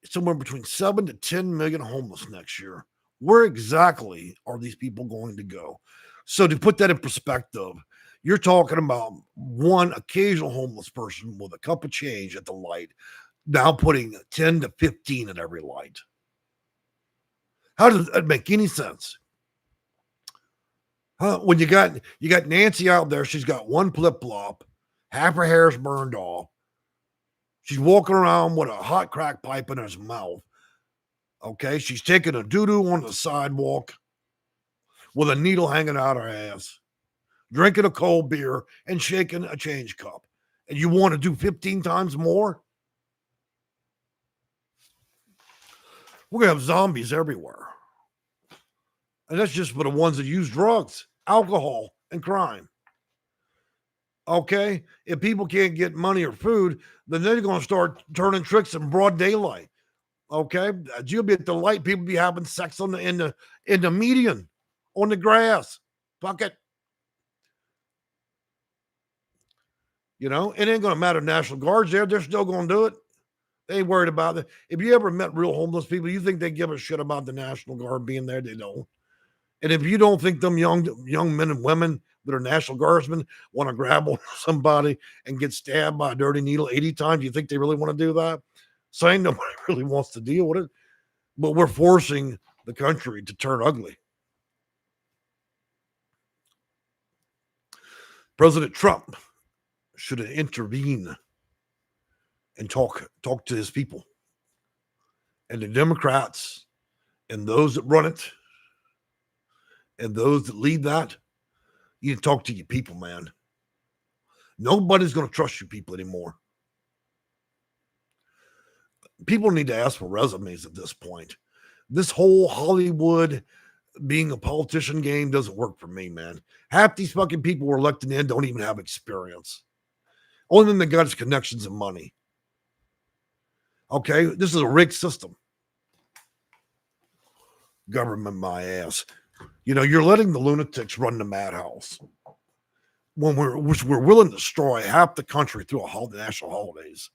somewhere between 7 to 10 million homeless next year. Where exactly are these people going to go? So to put that in perspective, you're talking about one occasional homeless person with a cup of change at the light, now putting 10 to 15 at every light. How does that make any sense? Huh? When you got Nancy out there, she's got one flip-flop, half her hair's burned off. She's walking around with a hot crack pipe in her mouth. Okay, she's taking a doo-doo on the sidewalk with a needle hanging out her ass, drinking a cold beer and shaking a change cup. And you want to do 15 times more? We're going to have zombies everywhere. And that's just for the ones that use drugs, alcohol, and crime. Okay? If people can't get money or food, then they're going to start turning tricks in broad daylight. Okay? You'll be at the light. People be having sex in the median, on the grass. Fuck it. You know, it ain't going to matter. National Guard's there. They're still going to do it. They ain't worried about it. If you ever met real homeless people, you think they give a shit about the National Guard being there? They don't. And if you don't think them young men and women that are National Guardsmen want to grab on somebody and get stabbed by a dirty needle 80 times, you think they really want to do that? Saying nobody really wants to deal with it. But we're forcing the country to turn ugly. President Trump should intervene and talk to his people. And the Democrats and those that run it and those that lead that, you need to talk to your people, man. Nobody's going to trust you people anymore. People need to ask for resumes at this point. This whole Hollywood being a politician game doesn't work for me, man. Half these fucking people we're elected in don't even have experience. Only thing they got is connections and money. Okay, this is a rigged system. Government my ass. You know, you're letting the lunatics run the madhouse when we're willing to destroy half the country through national holidays.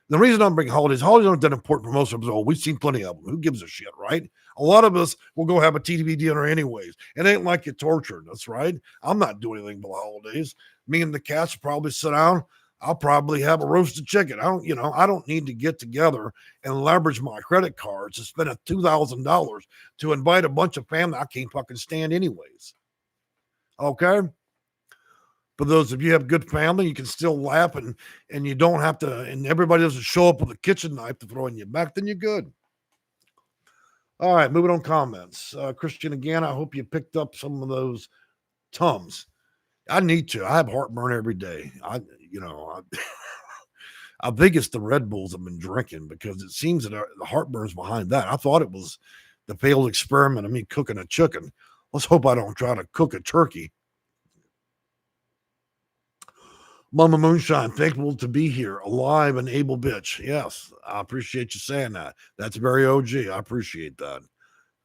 The reason I'm bringing holidays aren't that important for most of us. Oh, we've seen plenty of them. Who gives a shit, right? A lot of us will go have a TV dinner anyways. It ain't like you're torturing us, right? I'm not doing anything for the holidays. Me and the cats will probably sit down. I'll probably have a roasted chicken. I don't need to get together and leverage my credit cards to spend $2,000 to invite a bunch of family I can't fucking stand anyways. Okay? For those of you who have good family, you can still laugh and you don't have to, and everybody doesn't show up with a kitchen knife to throw in your back, then you're good. All right, moving on comments. Christian, again, I hope you picked up some of those Tums. I need to. I have heartburn every day. I think it's the Red Bulls I've been drinking because it seems that the heartburn's behind that. I thought it was the failed experiment of me cooking a chicken. Let's hope I don't try to cook a turkey. Mama Moonshine, thankful to be here, alive and able bitch. Yes, I appreciate you saying that. That's very OG. I appreciate that.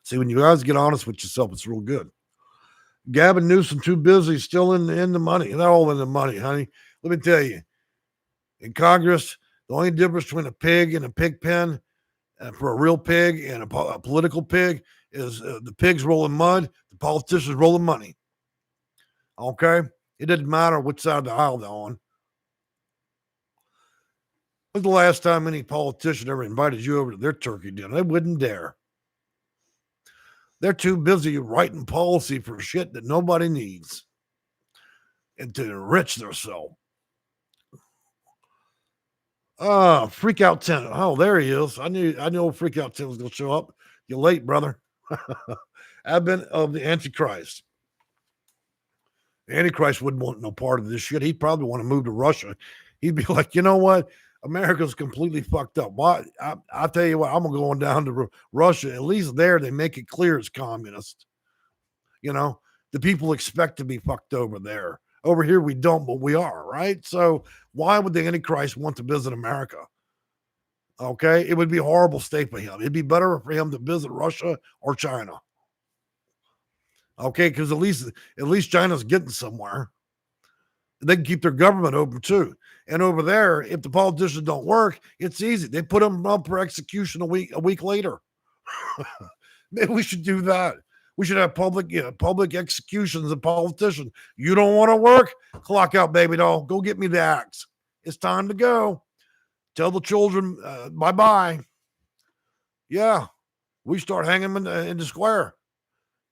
See, when you guys get honest with yourself, it's real good. Gavin Newsom, too busy, still in the money. They're all in the money, honey. Let me tell you, in Congress, the only difference between a pig and a pig pen for a real pig and a political pig is the pigs rolling mud, the politicians rolling money. Okay? It doesn't matter which side of the aisle they're on. When's the last time any politician ever invited you over to their turkey dinner? They wouldn't dare. They're too busy writing policy for shit that nobody needs and to enrich themselves. Freak out tenant. Oh, there he is. I knew freak out tenant was gonna show up. You're late, brother. Advent of the Antichrist. The Antichrist wouldn't want no part of this shit. He'd probably want to move to Russia. He'd be like, you know what? America's completely fucked up. Why? I tell you what, I'm going down to Russia. At least there they make it clear it's communist. You know, the people expect to be fucked over there. Over here we don't, but we are, right? So why would the Antichrist want to visit America? Okay, it would be a horrible state for him. It'd be better for him to visit Russia or China. Okay, because at least China's getting somewhere. They can keep their government open too. And over there, if the politicians don't work, it's easy. They put them up for execution a week later. Maybe we should do that. We should have public executions of politicians. You don't want to work? Clock out, baby doll. Go get me the axe. It's time to go. Tell the children bye-bye. Yeah, we start hanging them in the square.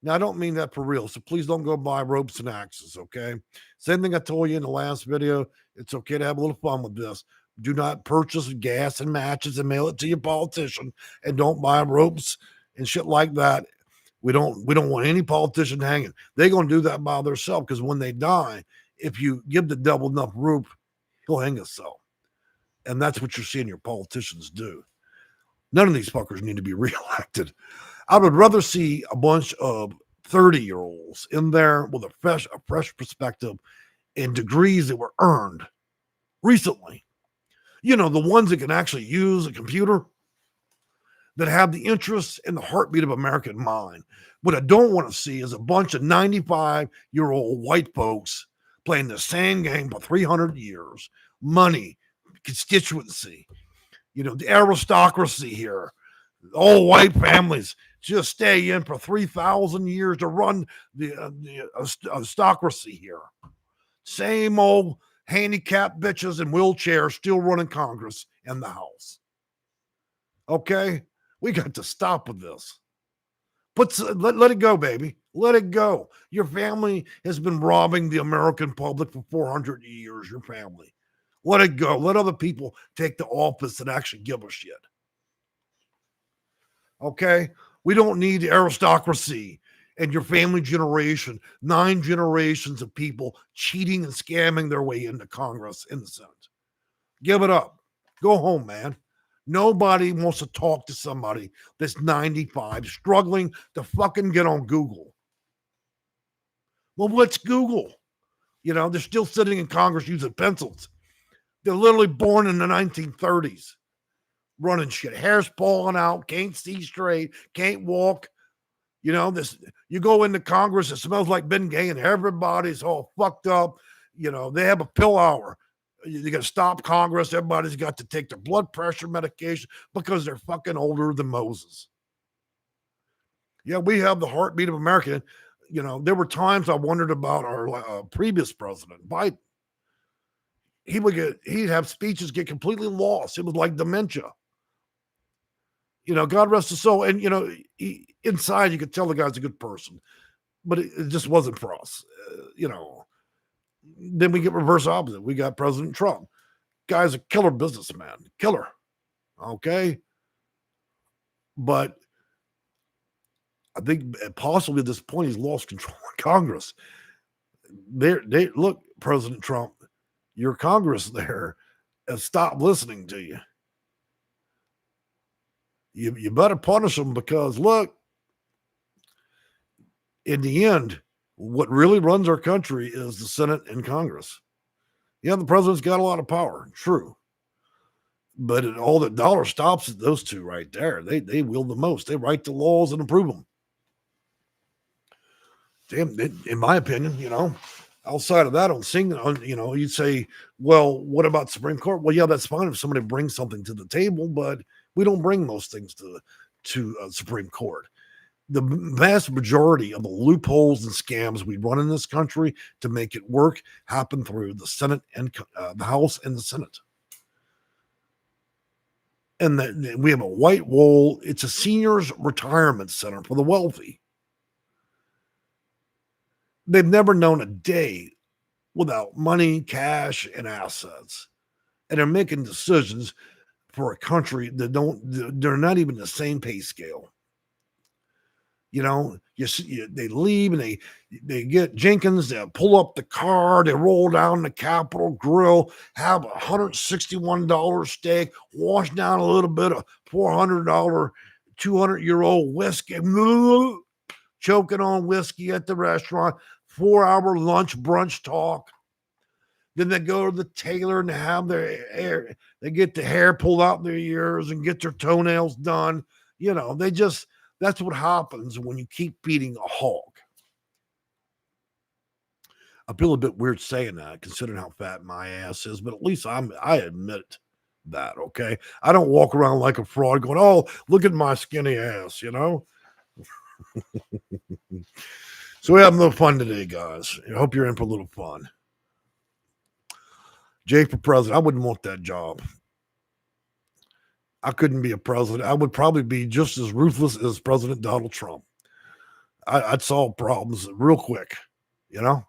Now, I don't mean that for real, so please don't go buy ropes and axes, okay? Same thing I told you in the last video. It's okay to have a little fun with this. Do not purchase gas and matches and mail it to your politician, and don't buy ropes and shit like that. We don't want any politician hanging. They're going to do that by themselves because when they die, if you give the devil enough rope, he'll hang himself. And that's what you're seeing your politicians do. None of these fuckers need to be reelected. I would rather see a bunch of 30-year-olds in there with a fresh perspective and degrees that were earned recently. You know, the ones that can actually use a computer, that have the interests and the heartbeat of American mind. What I don't want to see is a bunch of 95-year-old white folks playing the same game for 300 years. Money, constituency, the aristocracy here. All white families just stay in for 3,000 years to run the aristocracy here. Same old handicapped bitches in wheelchairs still running Congress and the House. Okay? We got to stop with this. Let it go, baby. Let it go. Your family has been robbing the American public for 400 years, your family. Let it go. Let other people take the office that actually give a shit. Okay? We don't need the aristocracy and your family generation, 9 generations of people cheating and scamming their way into Congress and the Senate. Give it up. Go home, man. Nobody wants to talk to somebody that's 95, struggling to fucking get on Google. Well, what's Google? They're still sitting in Congress using pencils. They're literally born in the 1930s. Running shit, hair's falling out, can't see straight, can't walk. You go into Congress, it smells like Ben Gay, and everybody's all fucked up. They have a pill hour. You got to stop Congress. Everybody's got to take their blood pressure medication because they're fucking older than Moses. Yeah, we have the heartbeat of America. There were times I wondered about our previous president, Biden. He'd have speeches get completely lost. It was like dementia. God rest his soul. And, inside you could tell the guy's a good person, but it just wasn't for us. Then we get reverse opposite. We got President Trump. Guy's a killer businessman. Killer. Okay. But I think possibly at this point, he's lost control of Congress. Look, President Trump, your Congress there has stopped listening to you. You better punish them because, look, in the end, what really runs our country is the Senate and Congress. Yeah, the president's got a lot of power, true. But all the dollar stops at those two right there. They wield the most. They write the laws and approve them. Damn, in my opinion, outside of that, you'd say, well, what about Supreme Court? Well, yeah, that's fine if somebody brings something to the table, but we don't bring most things to Supreme Court. The vast majority of the loopholes and scams we run in this country to make it work happen through the Senate and the House and the Senate. And we have a white wall. It's a seniors retirement center for the wealthy. They've never known a day without money, cash, and assets. And they're making decisions for a country that they're not even the same pay scale. They leave and they get Jenkins, they pull up the car, they roll down the Capitol grill, have a $161 steak, wash down a little bit of $400, 200-year-old whiskey, choking on whiskey at the restaurant, 4-hour lunch brunch talk. Then they go to the tailor and have their hair, they get the hair pulled out their ears and get their toenails done. That's what happens when you keep feeding a hog. I feel a bit weird saying that, considering how fat my ass is, but at least I admit that, okay? I don't walk around like a fraud going, oh, look at my skinny ass, So we have a little fun today, guys. I hope you're in for a little fun. Jake for president, I wouldn't want that job. I couldn't be a president. I would probably be just as ruthless as President Donald Trump. I'd solve problems real quick, Let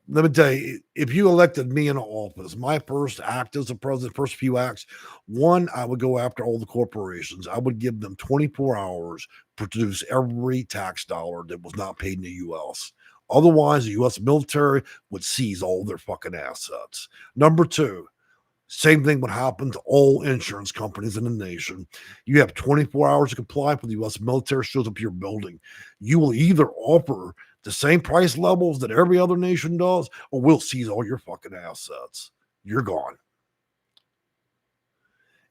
me tell you, if you elected me in office, my first act as a president, first few acts, one, I would go after all the corporations. I would give them 24 hours to produce every tax dollar that was not paid in the U.S. Otherwise, the U.S. military would seize all their fucking assets. Number two, same thing would happen to all insurance companies in the nation. You have 24 hours to comply for the U.S. military shows up to your building. You will either offer the same price levels that every other nation does, or we'll seize all your fucking assets. You're gone.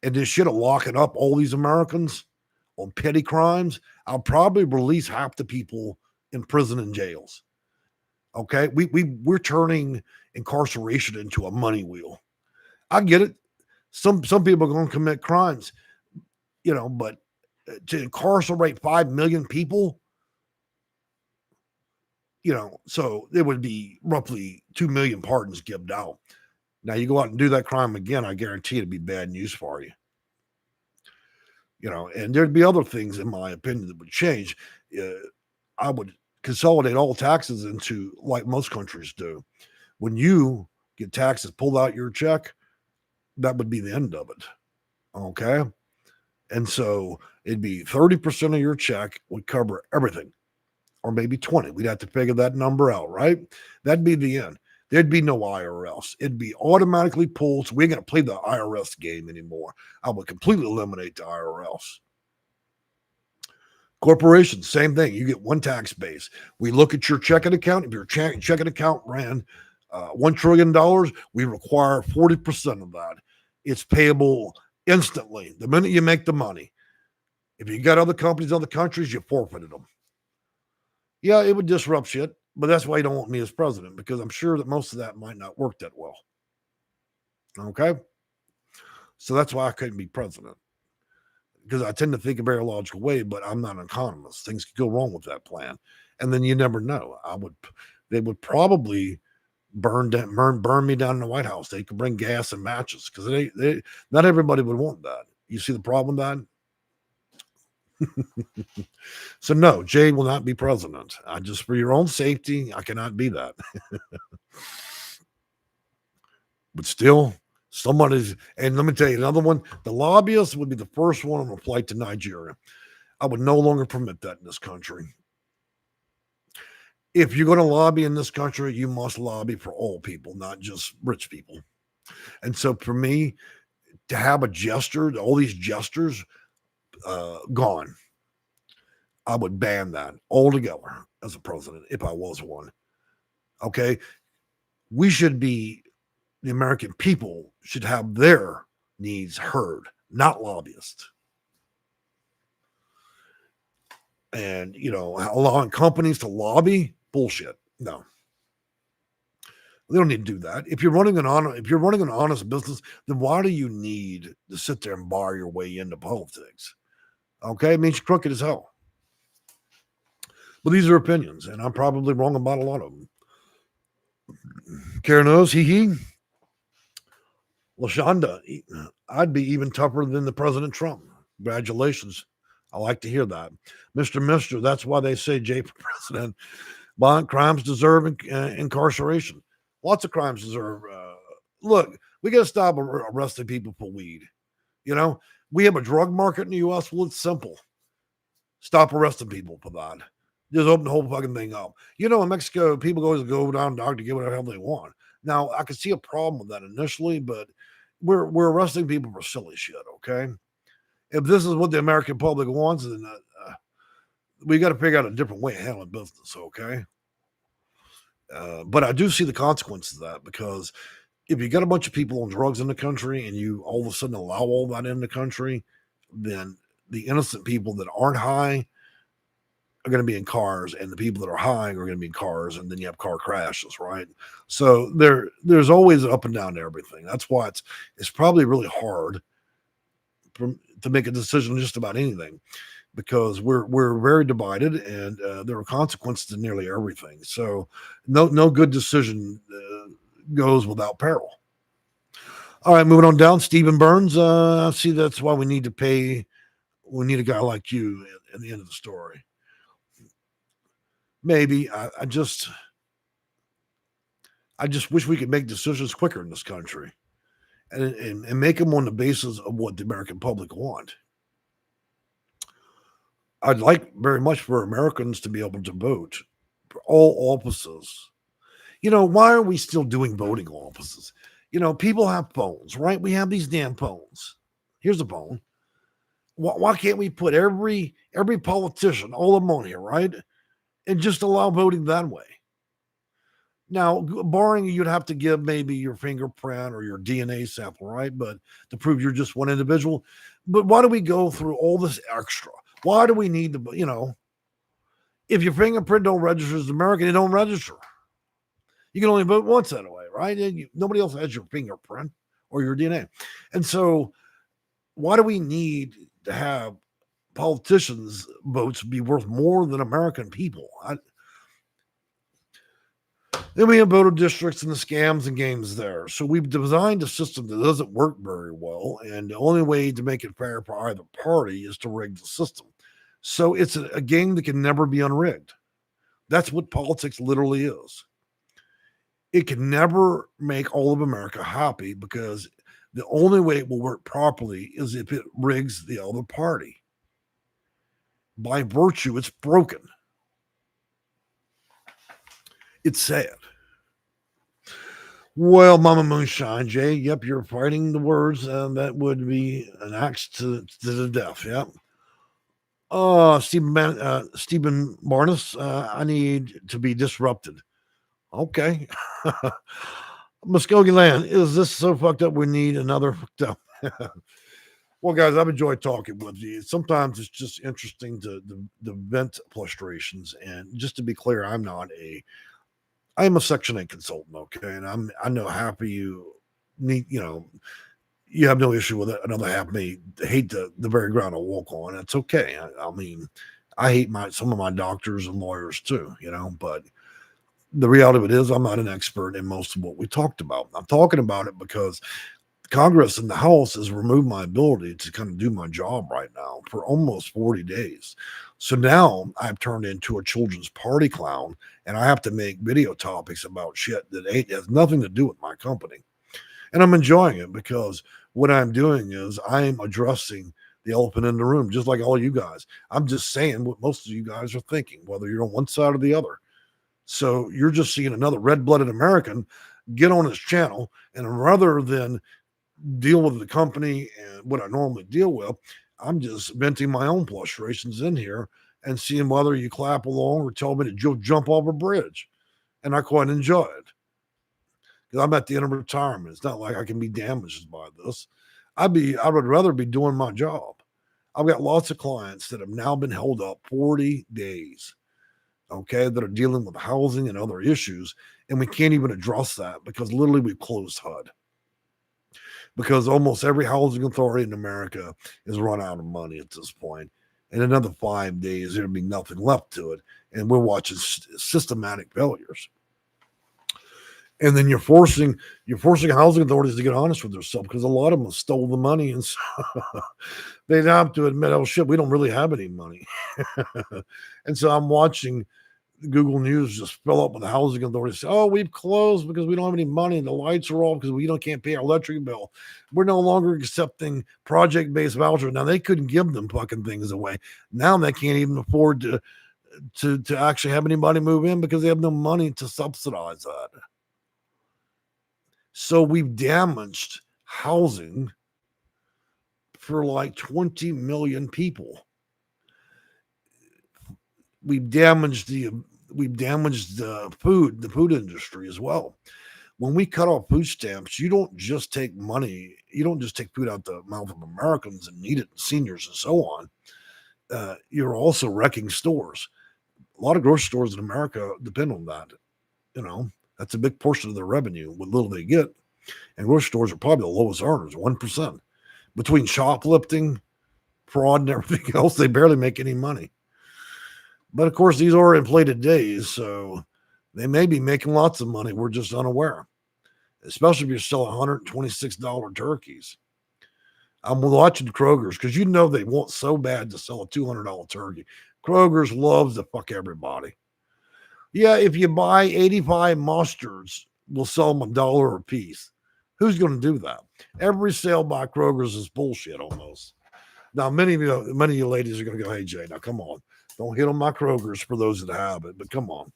And this shit of locking up all these Americans on petty crimes, I'll probably release half the people in prison and jails. Okay? We're turning incarceration into a money wheel. I get it. Some people are going to commit crimes, but to incarcerate 5 million people, so there would be roughly 2 million pardons given out. Now you go out and do that crime again, I guarantee it'd be bad news for you. And there'd be other things, in my opinion, that would change. I would consolidate all taxes into, like most countries do. When you get taxes pulled out your check, that would be the end of it. Okay. And so it'd be 30% of your check would cover everything, or maybe 20. We'd have to figure that number out, right? That'd be the end. There'd be no IRS. It'd be automatically pulled. So we ain't going to play the IRS game anymore. I would completely eliminate the IRS. Corporations, same thing. You get one tax base. We look at your checking account. If your checking account ran $1 trillion, we require 40% of that. It's payable instantly the minute you make the money. If you got other companies, other countries, you forfeited them. Yeah, it would disrupt shit, but that's why you don't want me as president, because I'm sure that most of that might not work that well. Okay? So that's why I couldn't be president, because I tend to think a very logical way, but I'm not an economist. Things could go wrong with that plan. And then you never know. They would probably burn me down in the White House. They could bring gas and matches, because they not everybody would want that. You see the problem with that? So no, Jay will not be president. Just for your own safety, I cannot be that. But still, somebody's, and let me tell you another one. The lobbyists would be the first one on a flight to Nigeria. I would no longer permit that in this country. If you're going to lobby in this country, you must lobby for all people, not just rich people. And so for me, to have a jester, all these jesters, gone. I would ban that altogether as a president if I was one. Okay. The American people should have their needs heard, not lobbyists. And, allowing companies to lobby, bullshit. No. They don't need to do that. If you're running an honest business, then why do you need to sit there and bar your way into politics? Okay, it means you're crooked as hell. But these are opinions, and I'm probably wrong about a lot of them. Karen knows, hee. LaShonda, I'd be even tougher than the President Trump. Congratulations. I like to hear that. Mr. That's why they say Jay for president. Violent crimes deserve incarceration. Lots of crimes deserve. Look, we got to stop arresting people for weed. We have a drug market in the U.S. Well, it's simple. Stop arresting people for that. Just open the whole fucking thing up. In Mexico, people always go down to get whatever the hell they want. Now, I could see a problem with that initially, but we're arresting people for silly shit, okay? If this is what the American public wants, then we got to figure out a different way of handling business, okay? But I do see the consequences of that, because if you got a bunch of people on drugs in the country and you all of a sudden allow all that in the country, then the innocent people that aren't high are going to be in cars, and the people that are high are going to be in cars, and then you have car crashes, right? So there's always up and down to everything. That's why it's probably really hard to make a decision just about anything, because we're very divided, and there are consequences to nearly everything. So no good decision goes without peril. All right, moving on down. Stephen Burns. See, that's why we need a guy like you at the end of the story. Maybe I just wish we could make decisions quicker in this country, and make them on the basis of what the American public want. I'd like very much for Americans to be able to vote for all offices. Why are we still doing voting offices? People have phones, right? We have these damn phones. Here's a phone. Why can't we put every politician, all of them on here, right? And just allow voting that way. Now, barring you'd have to give maybe your fingerprint or your DNA sample, right? But to prove you're just one individual. But why do we go through all this extra? Why do we need to, if your fingerprint don't register as American, it don't register. You can only vote once anyway, right? And nobody else has your fingerprint or your DNA. And so why do we need to have politicians' votes be worth more than American people? Then we have voter districts and the scams and games there. So we've designed a system that doesn't work very well, and the only way to make it fair for either party is to rig the system. So it's a game that can never be unrigged. That's what politics literally is. It can never make all of America happy, because the only way it will work properly is if it rigs the other party. By virtue, it's broken. It's sad. Well, Mama Moonshine, Jay, yep, you're fighting the words. That would be an axe to the death, yep. Stephen Barnes, I need to be disrupted. Okay. Muskogee Land, is this so fucked up we need another fucked up? Well, guys, I've enjoyed talking with you. Sometimes it's just interesting to vent frustrations. And just to be clear, I am a Section 8 consultant, okay? And I know half of you need, you have no issue with it. Another half may hate the very ground I walk on. It's okay. I mean, I hate some of my doctors and lawyers too, but the reality of it is I'm not an expert in most of what we talked about. I'm talking about it because Congress and the House has removed my ability to kind of do my job right now for almost 40 days. So now I've turned into a children's party clown, and I have to make video topics about shit that has nothing to do with my company. And I'm enjoying it, because what I'm doing is I'm addressing the elephant in the room, just like all you guys. I'm just saying what most of you guys are thinking, whether you're on one side or the other. So you're just seeing another red-blooded American get on his channel, and rather than deal with the company and what I normally deal with, I'm just venting my own frustrations in here, and seeing whether you clap along or tell me to jump off a bridge. And I quite enjoy it because I'm at the end of retirement. It's not like I can be damaged by this. I would rather be doing my job. I've got lots of clients that have now been held up 40 days, okay, that are dealing with housing and other issues, and we can't even address that because literally we've closed HUD. Because almost every housing authority in America is run out of money at this point. In another 5 days, there'll be nothing left to it, and we're watching systematic failures. And then you're forcing housing authorities to get honest with themselves because a lot of them stole the money, and so they'd have to admit, oh shit, we don't really have any money. And so I'm watching Google News just fill up with the housing authorities. Say, oh, we've closed because we don't have any money, and the lights are off because we can't pay our electric bill. We're no longer accepting project-based vouchers. Now they couldn't give them fucking things away. Now they can't even afford to actually have anybody move in because they have no money to subsidize that. So we've damaged housing for like 20 million people. We've damaged the food industry as well. When we cut off food stamps, you don't just take money, you don't just take food out the mouth of Americans and eat it, seniors and so on. You're also wrecking stores. A lot of grocery stores in America depend on that. That's a big portion of their revenue, what little they get. And grocery stores are probably the lowest earners, 1%. Between shoplifting, fraud, and everything else, they barely make any money. But of course, these are inflated days, so they may be making lots of money. We're just unaware, especially if you're selling $126 turkeys. I'm watching Kroger's because they want so bad to sell a $200 turkey. Kroger's loves to fuck everybody. Yeah, if you buy 85 mustards, we'll sell them $1 a piece. Who's going to do that? Every sale by Kroger's is bullshit almost. Now, many of you ladies are going to go, hey, Jay, now come on. Don't hit on my Kroger's for those that have it, but come on.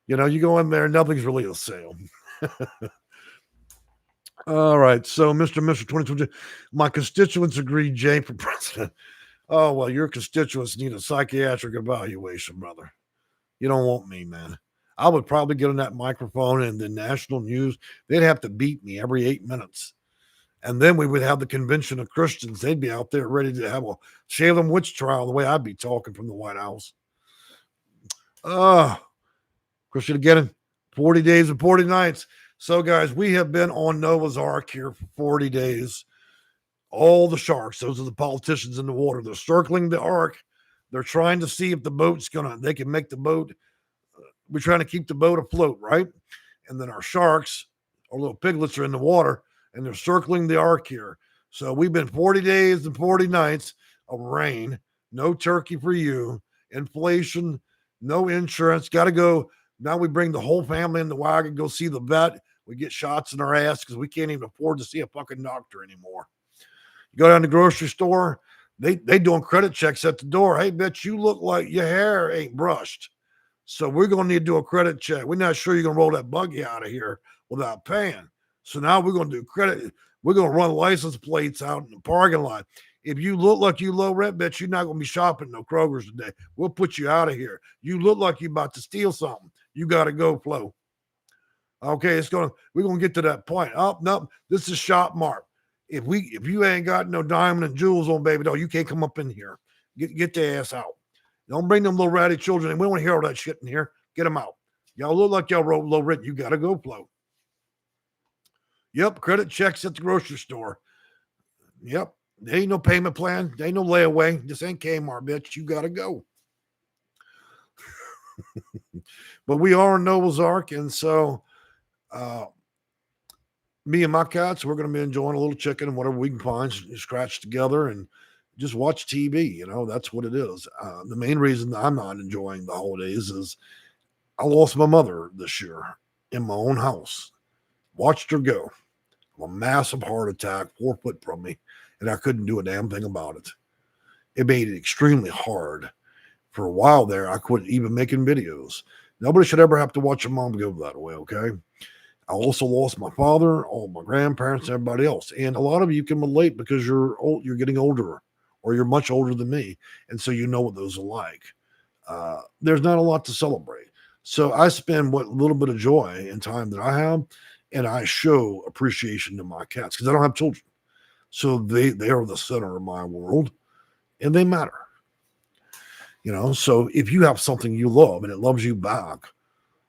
You go in there, nothing's really a sale. All right, so Mr. 2022, my constituents agree, Jay, for president. Oh, well, your constituents need a psychiatric evaluation, brother. You don't want me, man. I would probably get on that microphone and the national news. They'd have to beat me every 8 minutes. And then we would have the convention of Christians. They'd be out there ready to have a Salem witch trial the way I'd be talking from the White House. Christian again, 40 days and 40 nights. So, guys, we have been on Noah's Ark here for 40 days. All the sharks, those are the politicians in the water. They're circling the ark. They're trying to see if the boat's they can make the boat. We're trying to keep the boat afloat, right? And then our sharks, our little piglets, are in the water, and they're circling the ark here. So we've been 40 days and 40 nights of rain, no turkey for you, inflation, no insurance, got to go. Now we bring the whole family in the wagon, go see the vet. We get shots in our ass because we can't even afford to see a fucking doctor anymore. You go down to the grocery store, they doing credit checks at the door. Hey, bitch, you look like your hair ain't brushed. So we're going to need to do a credit check. We're not sure you're going to roll that buggy out of here without paying. So now we're going to do credit. We're going to run license plates out in the parking lot. If you look like you low rent, bitch, you're not going to be shopping no Kroger's today. We'll put you out of here. You look like you're about to steal something. You got to go, Flo. Okay, we're going to get to that point. Oh, no, this is Shop Mart. If you ain't got no diamond and jewels on, baby doll, you can't come up in here. Get the ass out. Don't bring them little ratty children in. We don't want to hear all that shit in here. Get them out. Y'all look like y'all low rent. You got to go, Flo. Yep, credit checks at the grocery store. Yep, there ain't no payment plan. There ain't no layaway. This ain't Kmart, bitch. You got to go. But we are in Noah's Ark, and so me and my cats, we're going to be enjoying a little chicken and whatever we can find, scratch together and just watch TV. That's what it is. The main reason I'm not enjoying the holidays is I lost my mother this year in my own house. Watched her go. A massive heart attack 4 foot from me, and I couldn't do a damn thing about it. It made it extremely hard. For a while there, I quit even making videos. Nobody should ever have to watch a mom go that way, okay? I also lost my father, all my grandparents, and everybody else. And a lot of you can relate because you're old, you're getting older, or you're much older than me. And so you know what those are like. There's not a lot to celebrate. So I spend what little bit of joy and time that I have, and I show appreciation to my cats because I don't have children. So they are the center of my world, and they matter. So if you have something you love and it loves you back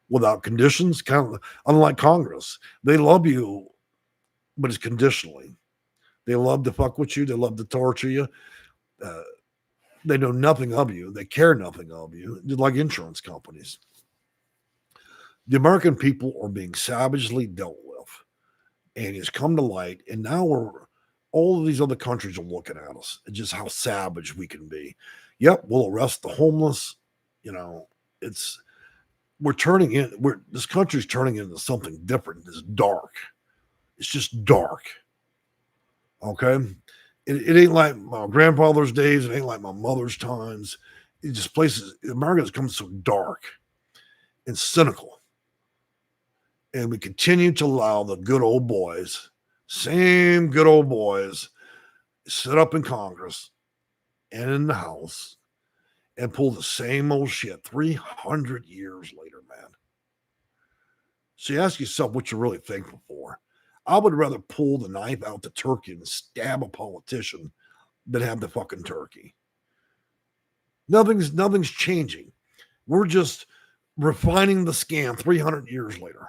without conditions, kind of unlike Congress, they love you, but it's conditionally. They love to fuck with you. They love to torture you. They know nothing of you. They care nothing of you. Just like insurance companies. The American people are being savagely dealt with, and it's come to light. And now all of these other countries are looking at us and just how savage we can be. Yep, we'll arrest the homeless. This country's turning into something different. It's dark. It's just dark. Okay. It ain't like my grandfather's days. It ain't like my mother's times. It just America's come so dark and cynical. And we continue to allow the good old boys, same good old boys, sit up in Congress and in the House and pull the same old shit 300 years later, man. So you ask yourself what you're really thankful for. I would rather pull the knife out the turkey and stab a politician than have the fucking turkey. Nothing's changing. We're just refining the scam 300 years later.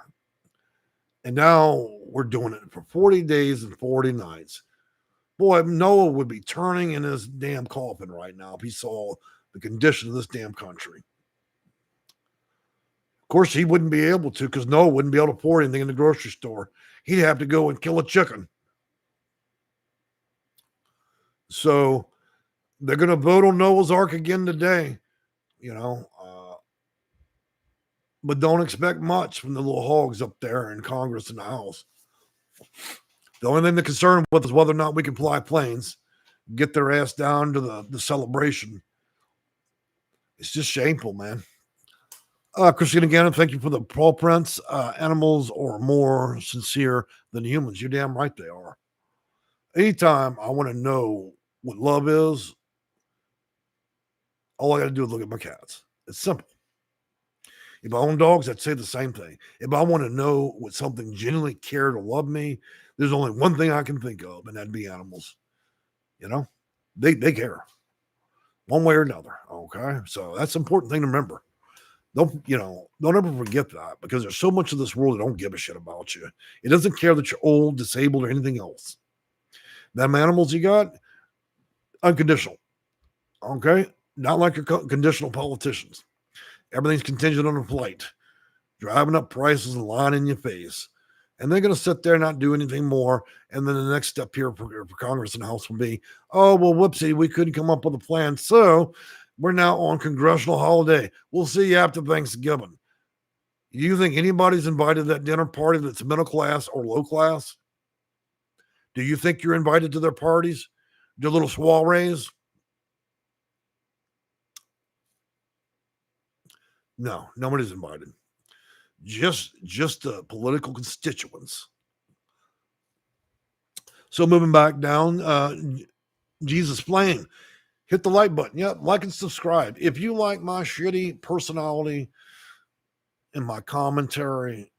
And now we're doing it for 40 days and 40 nights. Boy, Noah would be turning in his damn coffin right now if he saw the condition of this damn country. Of course, he wouldn't be able to because Noah wouldn't be able to afford anything in the grocery store. He'd have to go and kill a chicken. So they're going to vote on Noah's Ark again today, but don't expect much from the little hogs up there in Congress and the House. The only thing they're concerned with is whether or not we can fly planes, get their ass down to the celebration. It's just shameful, man. Christina Gannon, thank you for the paw prints. Animals are more sincere than humans. You're damn right they are. Anytime I want to know what love is, all I got to do is look at my cats. It's simple. If I own dogs, I'd say the same thing. If I want to know what something genuinely care to love me, there's only one thing I can think of, and that'd be animals. They care one way or another. Okay, so that's an important thing to remember. Don't ever forget that, because there's so much of this world that don't give a shit about you. It doesn't care that you're old, disabled, or anything else. Them animals you got, unconditional. Okay, not like your conditional politicians. Everything's contingent on a flight, driving up prices and lying in your face. And they're going to sit there and not do anything more. And then the next step here for Congress and the House will be, oh, well, whoopsie, we couldn't come up with a plan. So we're now on congressional holiday. We'll see you after Thanksgiving. Do you think anybody's invited to that dinner party that's middle class or low class? Do you think you're invited to their parties? Their little soirees? No, nobody's invited. Just the political constituents. So moving back down, Jesus Flame, hit the like button. Yeah, like and subscribe. If you like my shitty personality and my commentary,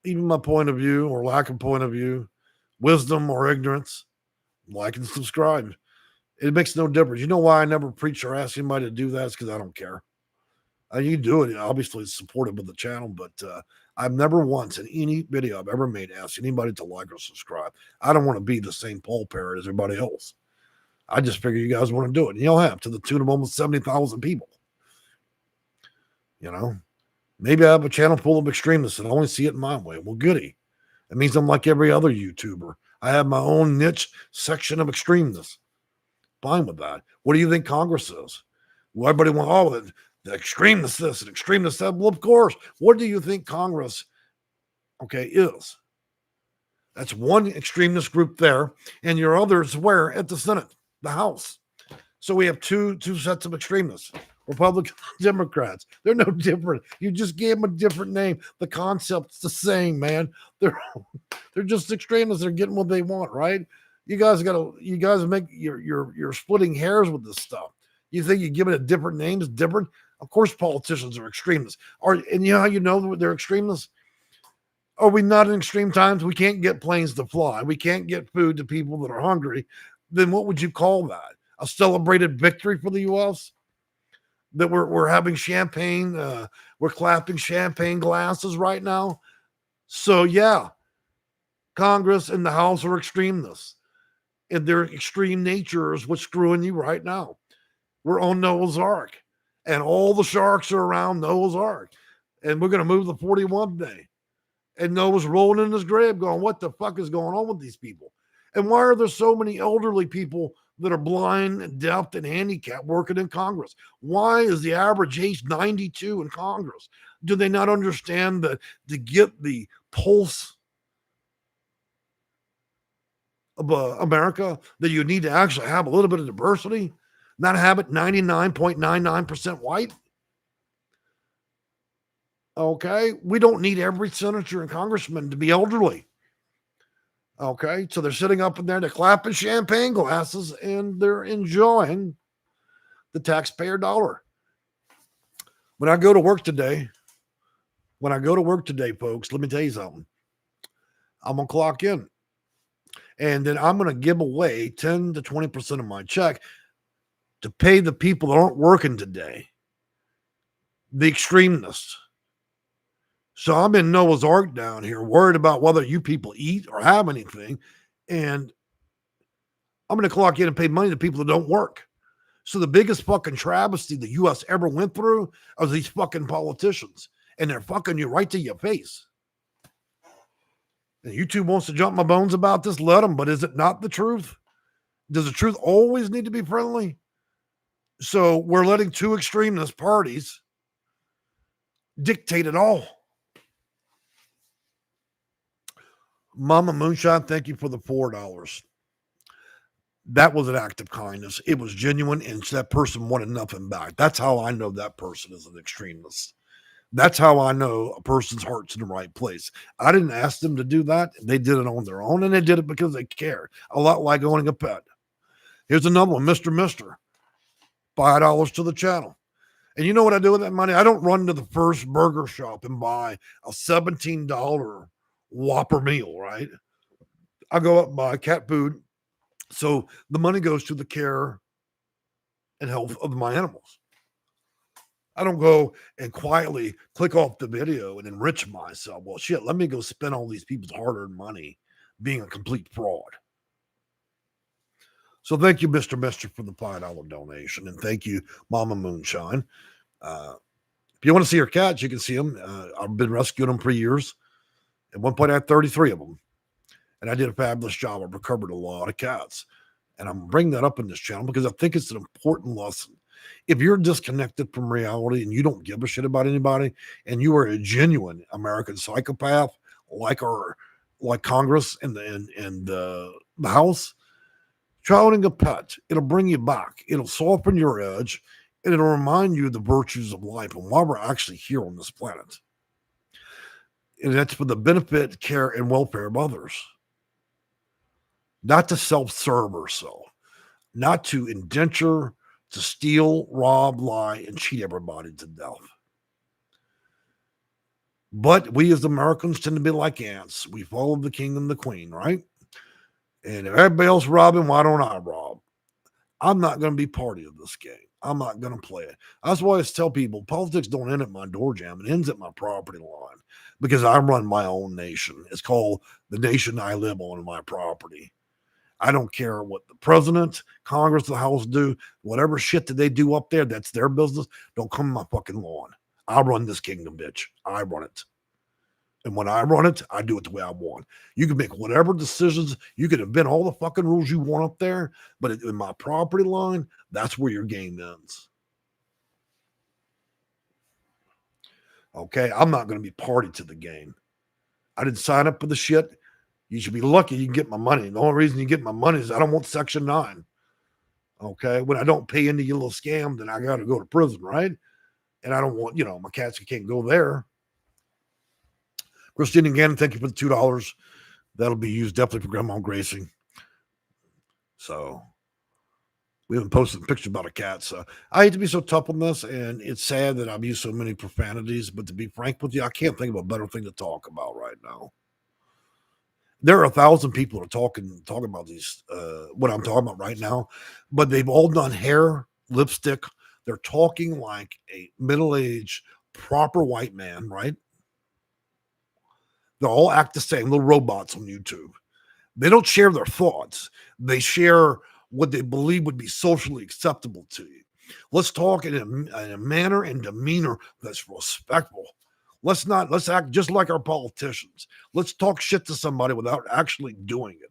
even my point of view or lack of point of view, wisdom or ignorance, like and subscribe. It makes no difference. You know why I never preach or ask anybody to do that? It's because I don't care. You do it. Obviously, it's supportive of the channel, but I've never once in any video I've ever made asked anybody to like or subscribe. I don't want to be the same poll parrot as everybody else. I just figure you guys want to do it. And you'll have to the tune of almost 70,000 people. Maybe I have a channel full of extremists and I only see it my way. Well, goody. That means I'm like every other YouTuber. I have my own niche section of extremists. Fine with that. What do you think Congress is? Well, everybody wants, the extremist this and extremist that. Well, of course. What do you think Congress, is? That's one extremist group there, and your others where at the Senate, the House. So we have two sets of extremists, Republicans, Democrats. They're no different. You just gave them a different name. The concept's the same, man. They're just extremists. They're getting what they want, right? You guys make you're splitting hairs with this stuff. You think you give it a different name is different? Of course, politicians are extremists. And you know how you know they're extremists? Are we not in extreme times? We can't get planes to fly. We can't get food to people that are hungry. Then what would you call that? A celebrated victory for the U.S.? That we're having champagne, we're clapping champagne glasses right now. So yeah, Congress and the House are extremists, and their extreme nature is what's screwing you right now. We're on Noah's Ark, and all the sharks are around Noah's Ark, and we're going to move the 41st day. And Noah's rolling in his grave going, what the fuck is going on with these people? And why are there so many elderly people that are blind and deaf and handicapped working in Congress? Why is the average age 92 in Congress? Do they not understand that to get the pulse of America, that you need to actually have a little bit of diversity, not have it 99.99% white? Okay, we don't need every senator and congressman to be elderly. Okay, so they're sitting up in there, they're clapping champagne glasses, and they're enjoying the taxpayer dollar. When I go to work today, folks, let me tell you something. I'm going to clock in, and then I'm going to give away 10 to 20% of my check to pay the people that aren't working today, the extremists. So I'm in Noah's Ark down here, worried about whether you people eat or have anything. And I'm going to clock in and pay money to people that don't work. So the biggest fucking travesty the U.S. ever went through are these fucking politicians. And they're fucking you right to your face. And YouTube wants to jump my bones about this, let them. But is it not the truth? Does the truth always need to be friendly? So we're letting two extremist parties dictate it all. Mama Moonshine, thank you for the $4. That was an act of kindness. It was genuine, and that person wanted nothing back. That's how I know that person is an extremist. That's how I know a person's heart's in the right place. I didn't ask them to do that. They did it on their own, and they did it because they care. A lot like owning a pet. Here's another one, Mr. $5 to the channel. And you know what I do with that money? I don't run to the first burger shop and buy a $17 Whopper meal, right? I go up and buy cat food. So the money goes to the care and health of my animals. I don't go and quietly click off the video and enrich myself. Well, shit, let me go spend all these people's hard-earned money being a complete fraud. So thank you, Mr. for the $5 donation. And thank you, Mama Moonshine. If you want to see her cats, you can see them. I've been rescuing them for years. At one point, I had 33 of them. And I did a fabulous job. I recovered a lot of cats. And I'm bringing that up in this channel because I think it's an important lesson. If you're disconnected from reality and you don't give a shit about anybody, and you are a genuine American psychopath like Congress and the House, try owning a pet. It'll bring you back. It'll soften your edge, and it'll remind you of the virtues of life and why we're actually here on this planet. And that's for the benefit, care, and welfare of others. Not to self-serve ourselves, not to indenture, to steal, rob, lie, and cheat everybody to death. But we as Americans tend to be like ants. We follow the king and the queen, right? And if everybody else robbing, why don't I rob? I'm not going to be party of this game. I'm not going to play it. That's why I always tell people, politics don't end at my door jam. It ends at my property line because I run my own nation. It's called the nation I live on my property. I don't care what the president, Congress, the House do. Whatever shit that they do up there, that's their business. Don't come on my fucking lawn. I run this kingdom, bitch. I run it. And when I run it, I do it the way I want. You can make whatever decisions. You can invent all the fucking rules you want up there. But in my property line, that's where your game ends. Okay? I'm not going to be party to the game. I didn't sign up for the shit. You should be lucky you can get my money. The only reason you get my money is I don't want Section 9. Okay? When I don't pay into your little scam, then I got to go to prison, right? And I don't want, my cats can't go there. Christine and Gannon, thank you for the $2. That'll be used definitely for Grandma Gracie. So we haven't posted a picture about a cat. So I hate to be so tough on this, and it's sad that I've used so many profanities. But to be frank with you, I can't think of a better thing to talk about right now. There are 1,000 people that are talking about these what I'm talking about right now, but they've all done hair, lipstick. They're talking like a middle-aged, proper white man, right? They all act the same, little robots on YouTube. They don't share their thoughts. They share what they believe would be socially acceptable to you. Let's talk in a manner and demeanor that's respectful. Let's act just like our politicians. Let's talk shit to somebody without actually doing it.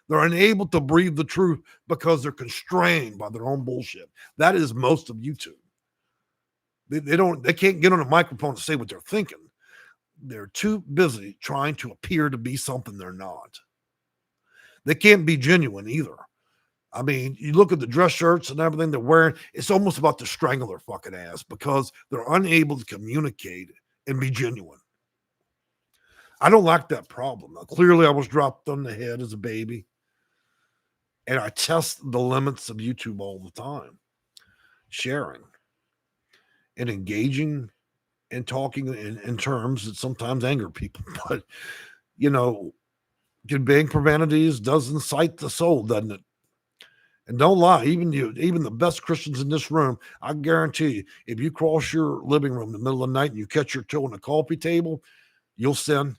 They're unable to breathe the truth because they're constrained by their own bullshit. That is most of YouTube. They can't get on a microphone to say what they're thinking. They're too busy trying to appear to be something they're not. They can't be genuine either. I mean, you look at the dress shirts and everything they're wearing, it's almost about to strangle their fucking ass because they're unable to communicate and be genuine. I don't like that problem. Now, clearly, I was dropped on the head as a baby, and I test the limits of YouTube all the time, sharing and engaging and talking in terms that sometimes anger people. But, conveying profanities does incite the soul, doesn't it? And don't lie, even the best Christians in this room, I guarantee you, if you cross your living room in the middle of the night and you catch your toe on the coffee table, you'll sin.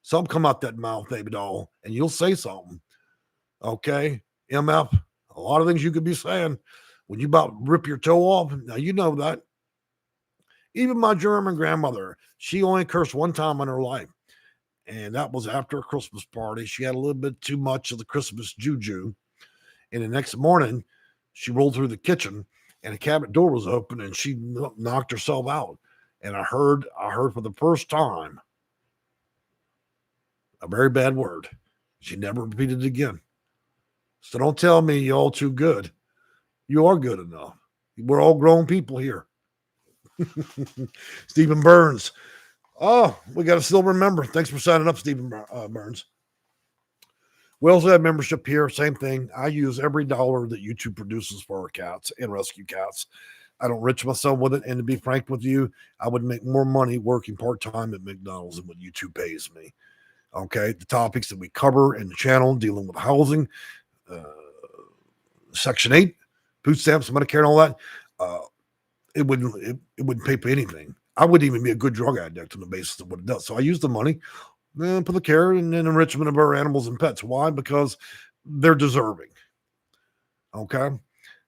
Something come out that mouth, baby doll, and you'll say something. Okay? MF, a lot of things you could be saying when you about rip your toe off. Now, you know that. Even my German grandmother, she only cursed one time in her life. And that was after a Christmas party. She had a little bit too much of the Christmas juju. And the next morning, she rolled through the kitchen and the cabinet door was open and she knocked herself out. And I heard for the first time a very bad word. She never repeated it again. So don't tell me you're all too good. You are good enough. We're all grown people here. Stephen Burns. Oh, we got to still remember. Thanks for signing up, Stephen Burns. We also have membership here. Same thing. I use every dollar that YouTube produces for our cats and rescue cats. I don't enrich myself with it. And to be frank with you, I would make more money working part-time at McDonald's than what YouTube pays me. Okay. The topics that we cover in the channel, dealing with housing, Section 8, food stamps, Medicare, and all that, it wouldn't pay for anything. I wouldn't even be a good drug addict on the basis of what it does. So I use the money for the care and enrichment of our animals and pets. Why? Because they're deserving. Okay.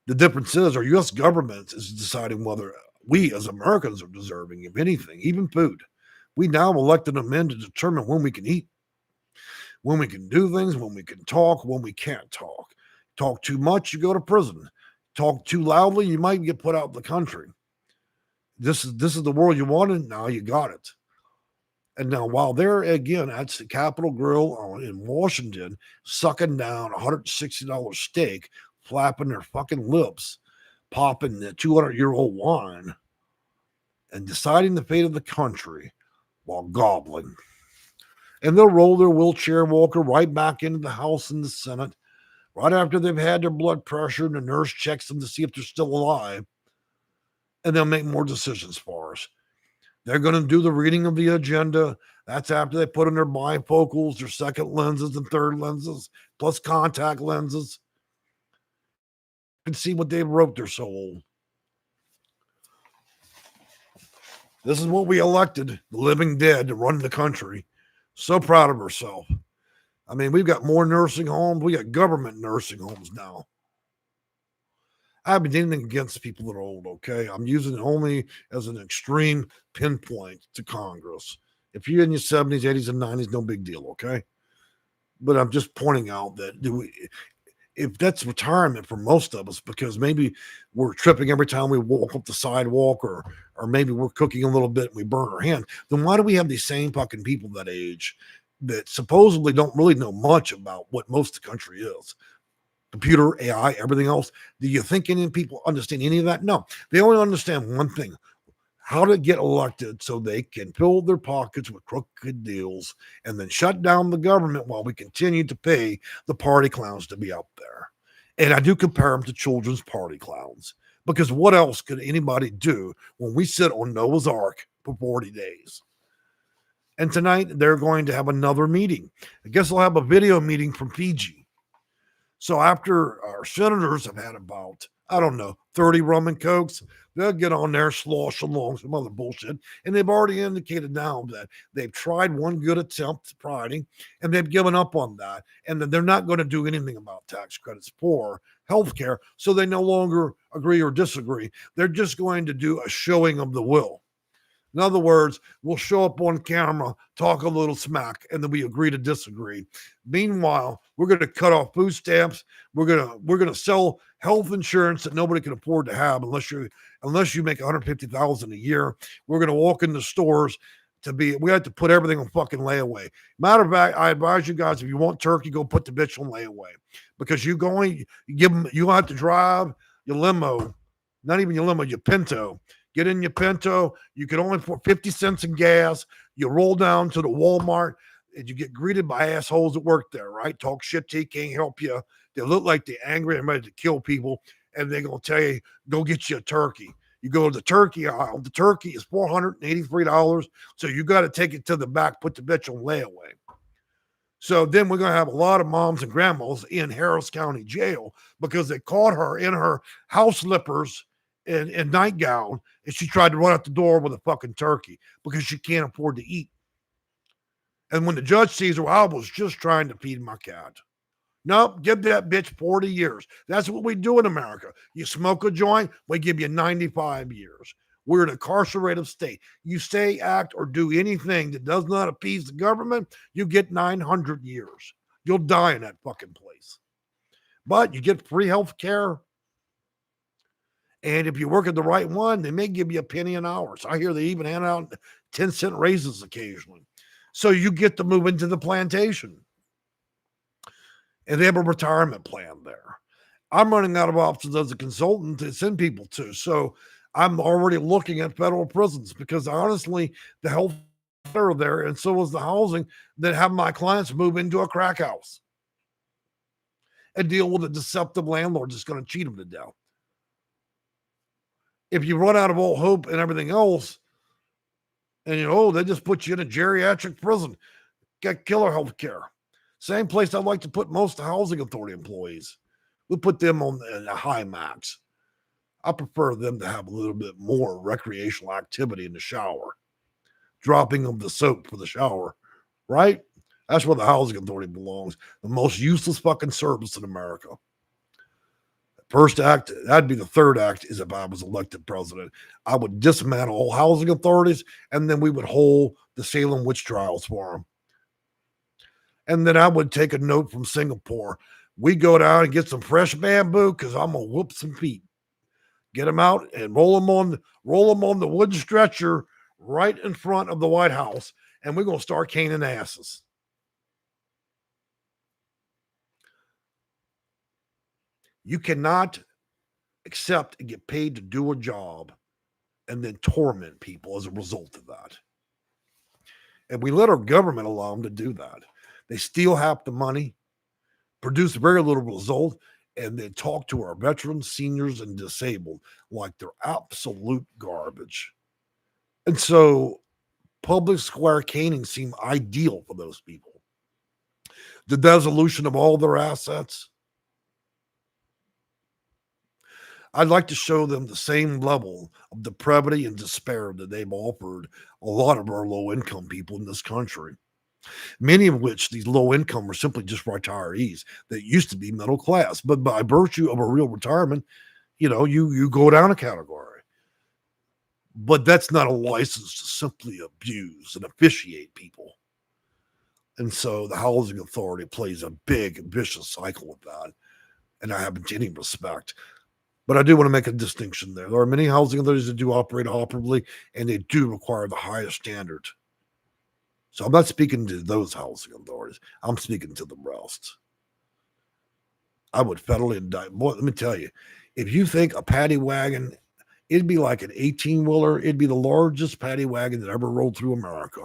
The difference is our U.S. government is deciding whether we as Americans are deserving of anything, even food. We now have elected them in to determine when we can eat, when we can do things, when we can talk, when we can't talk. Talk too much, you go to prison. Talk too loudly, you might get put out of the country. This is the world you wanted. Now you got it. And now while they're again at the Capitol Grill in Washington, sucking down $160 steak, flapping their fucking lips, popping the 200-year-old wine, and deciding the fate of the country while gobbling. And they'll roll their wheelchair walker right back into the House and the Senate right after they've had their blood pressure and the nurse checks them to see if they're still alive. And they'll make more decisions for us. They're going to do the reading of the agenda. That's after they put in their bifocals, their second lenses and third lenses, plus contact lenses. You can see what they wrote. They're so old. This is what we elected, the living dead, to run the country. So proud of herself. I mean, we've got more nursing homes. We got government nursing homes now. I haven't done anything against people that are old, okay? I'm using it only as an extreme pinpoint to Congress. If you're in your 70s, 80s, and 90s, no big deal, okay? But I'm just pointing out that if that's retirement for most of us, because maybe we're tripping every time we walk up the sidewalk, or maybe we're cooking a little bit and we burn our hand, then why do we have these same fucking people that age that supposedly don't really know much about what most of the country is? Computer, AI, everything else. Do you think any people understand any of that? No. They only understand one thing: how to get elected so they can fill their pockets with crooked deals and then shut down the government while we continue to pay the party clowns to be out there. And I do compare them to children's party clowns, because what else could anybody do when we sit on Noah's Ark for 40 days? And tonight they're going to have another meeting. I guess they'll have a video meeting from Fiji. So after our senators have had about, I don't know, 30 rum and cokes, they'll get on there, slosh along some other bullshit. And they've already indicated now that they've tried one good attempt Friday and they've given up on that. And that they're not going to do anything about tax credits for healthcare. So they no longer agree or disagree. They're just going to do a showing of the will. In other words, we'll show up on camera, talk a little smack, and then we agree to disagree. Meanwhile, we're going to cut off food stamps. We're going to sell health insurance that nobody can afford to have unless you make $150,000 a year. We're going to walk into stores we have to put everything on fucking layaway. Matter of fact, I advise you guys, if you want turkey, go put the bitch on layaway, because you have to drive your limo, not even your limo, your Pinto. Get in your Pinto. You can only pour 50 cents in gas. You roll down to the Walmart and you get greeted by assholes that work there, right? Talk shit to you, can't help you. They look like they're angry and ready to kill people. And they're going to tell you, go get you a turkey. You go to the turkey aisle. The turkey is $483. So you got to take it to the back, put the bitch on layaway. So then we're going to have a lot of moms and grandmas in Harris County Jail because they caught her in her house slippers and nightgown, and she tried to run out the door with a fucking turkey because she can't afford to eat. And when the judge sees her, I was just trying to feed my cat. Nope, give that bitch 40 years. That's what we do in America. You smoke a joint, we give you 95 years. We're an incarcerated state. You say, act, or do anything that does not appease the government, you get 900 years. You'll die in that fucking place. But you get free health care. And if you work at the right one, they may give you a penny an hour. So I hear they even hand out 10-cent raises occasionally. So you get to move into the plantation. And they have a retirement plan there. I'm running out of options as a consultant to send people to. So I'm already looking at federal prisons because honestly, the health care there, and so is the housing, that have my clients move into a crack house and deal with a deceptive landlord that's going to cheat them to death. If you run out of all hope and everything else, and they just put you in a geriatric prison, get killer health care. Same place I'd like to put most of the housing authority employees. We put them on the high max. I prefer them to have a little bit more recreational activity in the shower. Dropping of the soap for the shower, right? That's where the housing authority belongs. The most useless fucking service in America. First act, that'd be the third act, is if I was elected president. I would dismantle all housing authorities, and then we would hold the Salem witch trials for them. And then I would take a note from Singapore. We go down and get some fresh bamboo because I'm going to whoop some feet. Get them out and roll them on the wooden stretcher right in front of the White House, and we're going to start caning asses. You cannot accept and get paid to do a job and then torment people as a result of that. And we let our government allow them to do that. They steal half the money, produce very little result, and then talk to our veterans, seniors, and disabled like they're absolute garbage. And so public square caning seem ideal for those people. The dissolution of all their assets. I'd like to show them the same level of depravity and despair that they've offered a lot of our low-income people in this country. Many of which, these low-income, are simply just retirees that used to be middle class. But by virtue of a real retirement, you go down a category. But that's not a license to simply abuse and officiate people. And so the housing authority plays a big, vicious cycle with that. And I haven't any respect. But I do want to make a distinction there. There are many housing authorities that do operate operably, and they do require the highest standard. So I'm not speaking to those housing authorities. I'm speaking to the rest. I would federally indict. Boy, let me tell you, if you think a paddy wagon, it'd be like an 18-wheeler. It'd be the largest paddy wagon that ever rolled through America.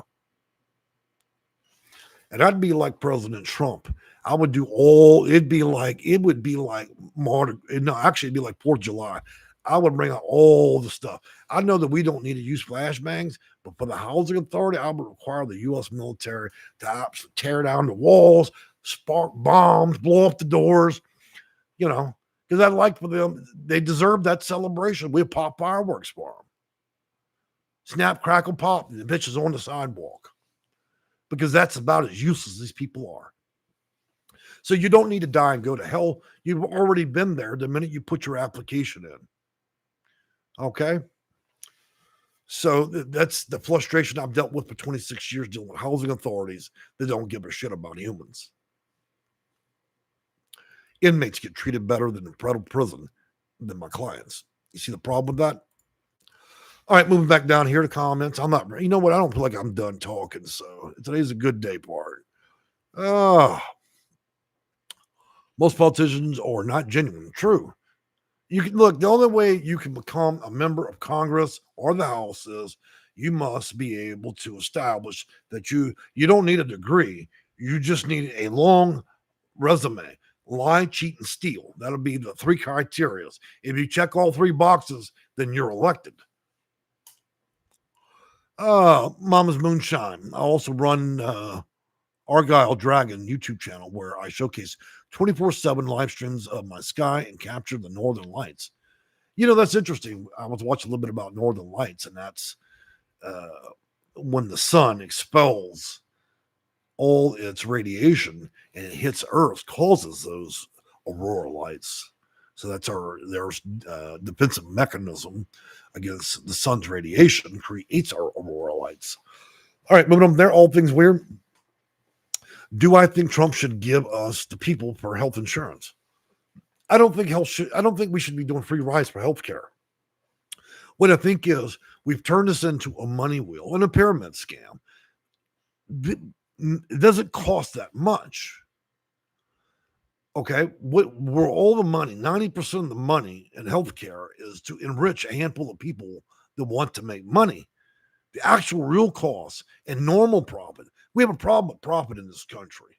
And I'd be like President Trump. It would be like No, actually, it'd be like 4th of July. I would bring out all the stuff. I know that we don't need to use flashbangs, but for the housing authority, I would require the U.S. military to tear down the walls, spark bombs, blow up the doors, because I'd like for them, they deserve that celebration. We'll pop fireworks for them. Snap, crackle, pop, the bitches on the sidewalk. Because that's about as useless as these people are. So you don't need to die and go to hell. You've already been there the minute you put your application in. Okay? So that's the frustration I've dealt with for 26 years dealing with housing authorities that don't give a shit about humans. Inmates get treated better than in federal prison than my clients. You see the problem with that? All right, moving back down here to comments. I don't feel like I'm done talking, so today's a good day part. Most politicians are not genuine. True. You can look, the only way you can become a member of Congress or the House is you must be able to establish that you don't need a degree. You just need a long resume. Lie, cheat, and steal. That'll be the 3 criteria. If you check all 3 boxes, then you're elected. Mama's Moonshine. I also run Argyle Dragon YouTube channel where I showcase 24/7 live streams of my sky and capture the northern lights. That's interesting. I was watching a little bit about northern lights, and that's when the sun expels all its radiation and it hits Earth, causes those aurora lights. So that's their defensive mechanism against the sun's radiation creates our aurora lights. All right, moving on there. All things weird. Do I think Trump should give us the people for health insurance? I don't think we should be doing free rides for health care. What I think is we've turned this into a money wheel and a pyramid scam. It doesn't cost that much. Okay, where all the money, 90% of the money in healthcare is to enrich a handful of people that want to make money. The actual real cost and normal profit. We have a problem with profit in this country.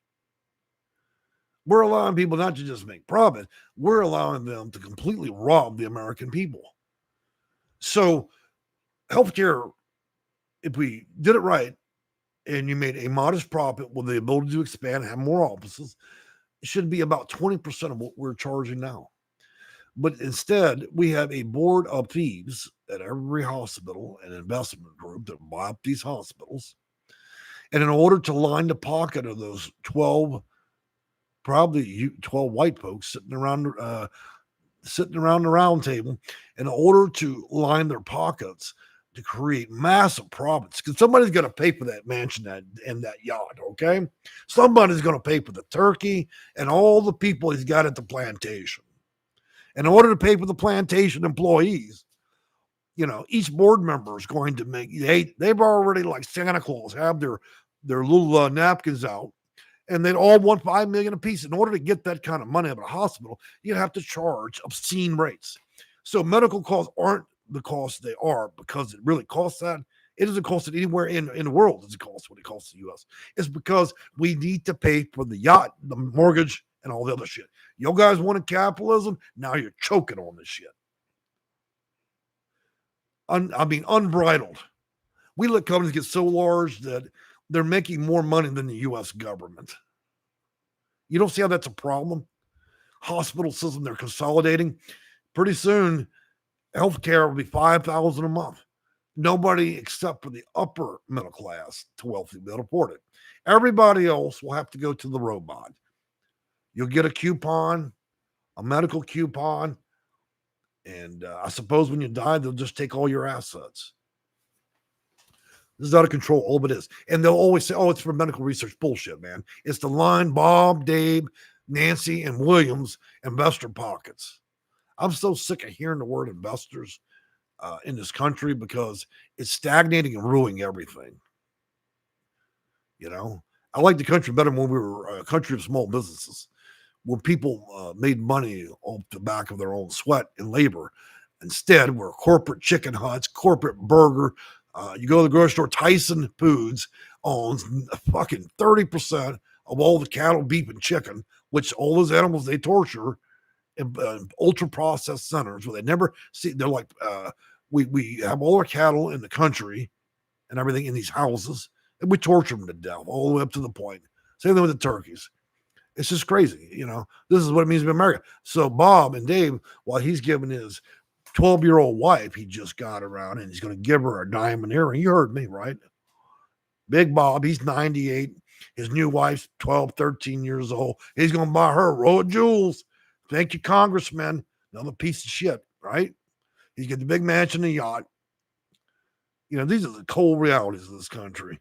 We're allowing people not to just make profit, we're allowing them to completely rob the American people. So healthcare, if we did it right and you made a modest profit with the ability to expand and have more offices, it should be about 20% of what we're charging now. But instead, we have a board of thieves at every hospital and investment group that buy up these hospitals. And in order to line the pocket of those 12 white folks sitting around the round table, in order to line their pockets to create massive profits, because somebody's going to pay for that mansion and that yacht, okay? Somebody's going to pay for the turkey and all the people he's got at the plantation. In order to pay for the plantation employees, each board member is going to make, they've already, like Santa Claus, have their little napkins out, and they'd all want $5 million apiece. In order to get that kind of money out of a hospital, you'd have to charge obscene rates. So medical costs aren't the costs they are because it really costs that. It doesn't cost it anywhere in the world. Does it cost what it costs the U.S.? It's because we need to pay for the yacht, the mortgage, and all the other shit. You guys wanted capitalism. Now you're choking on this shit. Unbridled. We let companies get so large that they're making more money than the U.S. government. You don't see how that's a problem? Hospital system, they're consolidating. Pretty soon, healthcare will be $5,000 a month. Nobody except for the upper middle class to wealthy will afford it. Everybody else will have to go to the robot. You'll get a coupon, a medical coupon, and I suppose when you die, they'll just take all your assets. This is out of control, all of it is. And they'll always say, it's for medical research. Bullshit, man. It's the line Bob, Dave, Nancy, and Williams investor pockets. I'm so sick of hearing the word investors in this country because it's stagnating and ruining everything. I like the country better when we were a country of small businesses, where people made money off the back of their own sweat and labor. Instead, we're corporate chicken huts, corporate burger. You go to the grocery store, Tyson Foods owns fucking 30% of all the cattle, beef, and chicken, which all those animals they torture ultra processed centers where they never see. They're like, we have all our cattle in the country and everything in these houses, and we torture them to death all the way up to the point. Same thing with the turkeys. It's just crazy. This is what it means to be America. So Bob and Dave, while he's giving his 12-year-old wife, he just got around and he's going to give her a diamond earring. You heard me, right? Big Bob, he's 98. His new wife's 12, 13 years old. He's going to buy her a row of jewels. Thank you, Congressman. Another piece of shit, right? He's got the big mansion and yacht. These are the cold realities of this country.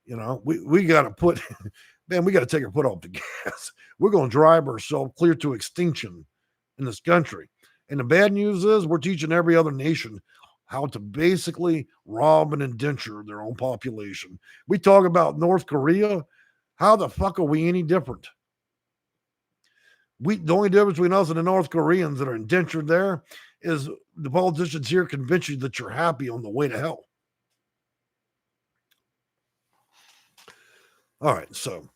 We got to put, man, we got to take our foot off the gas. We're going to drive ourselves clear to extinction in this country. And the bad news is we're teaching every other nation how to basically rob and indenture their own population. We talk about North Korea. How the fuck are we any different? The only difference between us and the North Koreans that are indentured there is the politicians here convince you that you're happy on the way to hell. All right, so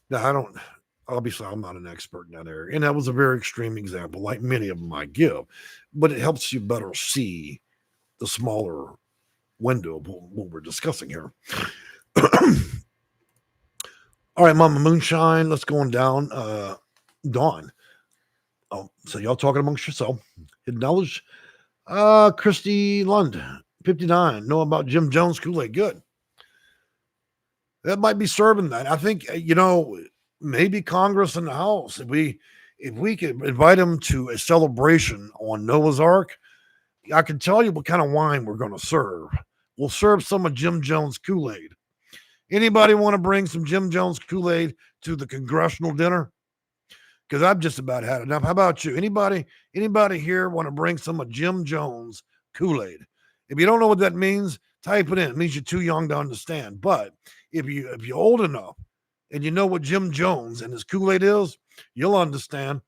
now obviously I'm not an expert in that area, and that was a very extreme example, like many of them I give, but it helps you better see the smaller window of what we're discussing here. All right, Mama Moonshine, let's go on down. Dawn. Oh, so y'all talking amongst yourself. Hidden knowledge. Christy Lund, 59. Know about Jim Jones Kool-Aid. Good. That might be serving that. I think, maybe Congress and the House, if we could invite them to a celebration on Noah's Ark, I can tell you what kind of wine we're going to serve. We'll serve some of Jim Jones Kool-Aid. Anybody want to bring some Jim Jones Kool-Aid to the congressional dinner? Because I've just about had enough. How about you? Anybody here want to bring some of Jim Jones Kool-Aid? If you don't know what that means, type it in. It means you're too young to understand. But if you're old enough and you know what Jim Jones and his Kool-Aid is, you'll understand.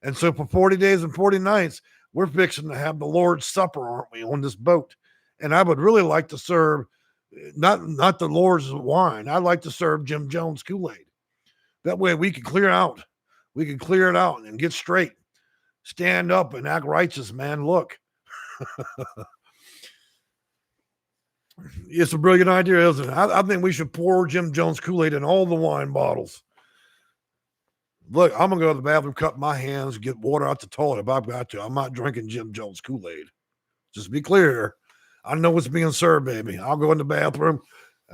And so for 40 days and 40 nights, we're fixing to have the Lord's Supper, aren't we, on this boat? And I would really like to serve, not the Lord's wine. I'd like to serve Jim Jones Kool-Aid. That way we can clear out. We can clear it out and get straight. Stand up and act righteous, man. Look. It's a brilliant idea, isn't it? I think we should pour Jim Jones Kool-Aid in all the wine bottles. Look, I'm going to go to the bathroom, cut my hands, get water out the toilet if I've got to. I'm not drinking Jim Jones Kool-Aid. Just be clear. I know what's being served, baby. I'll go in the bathroom.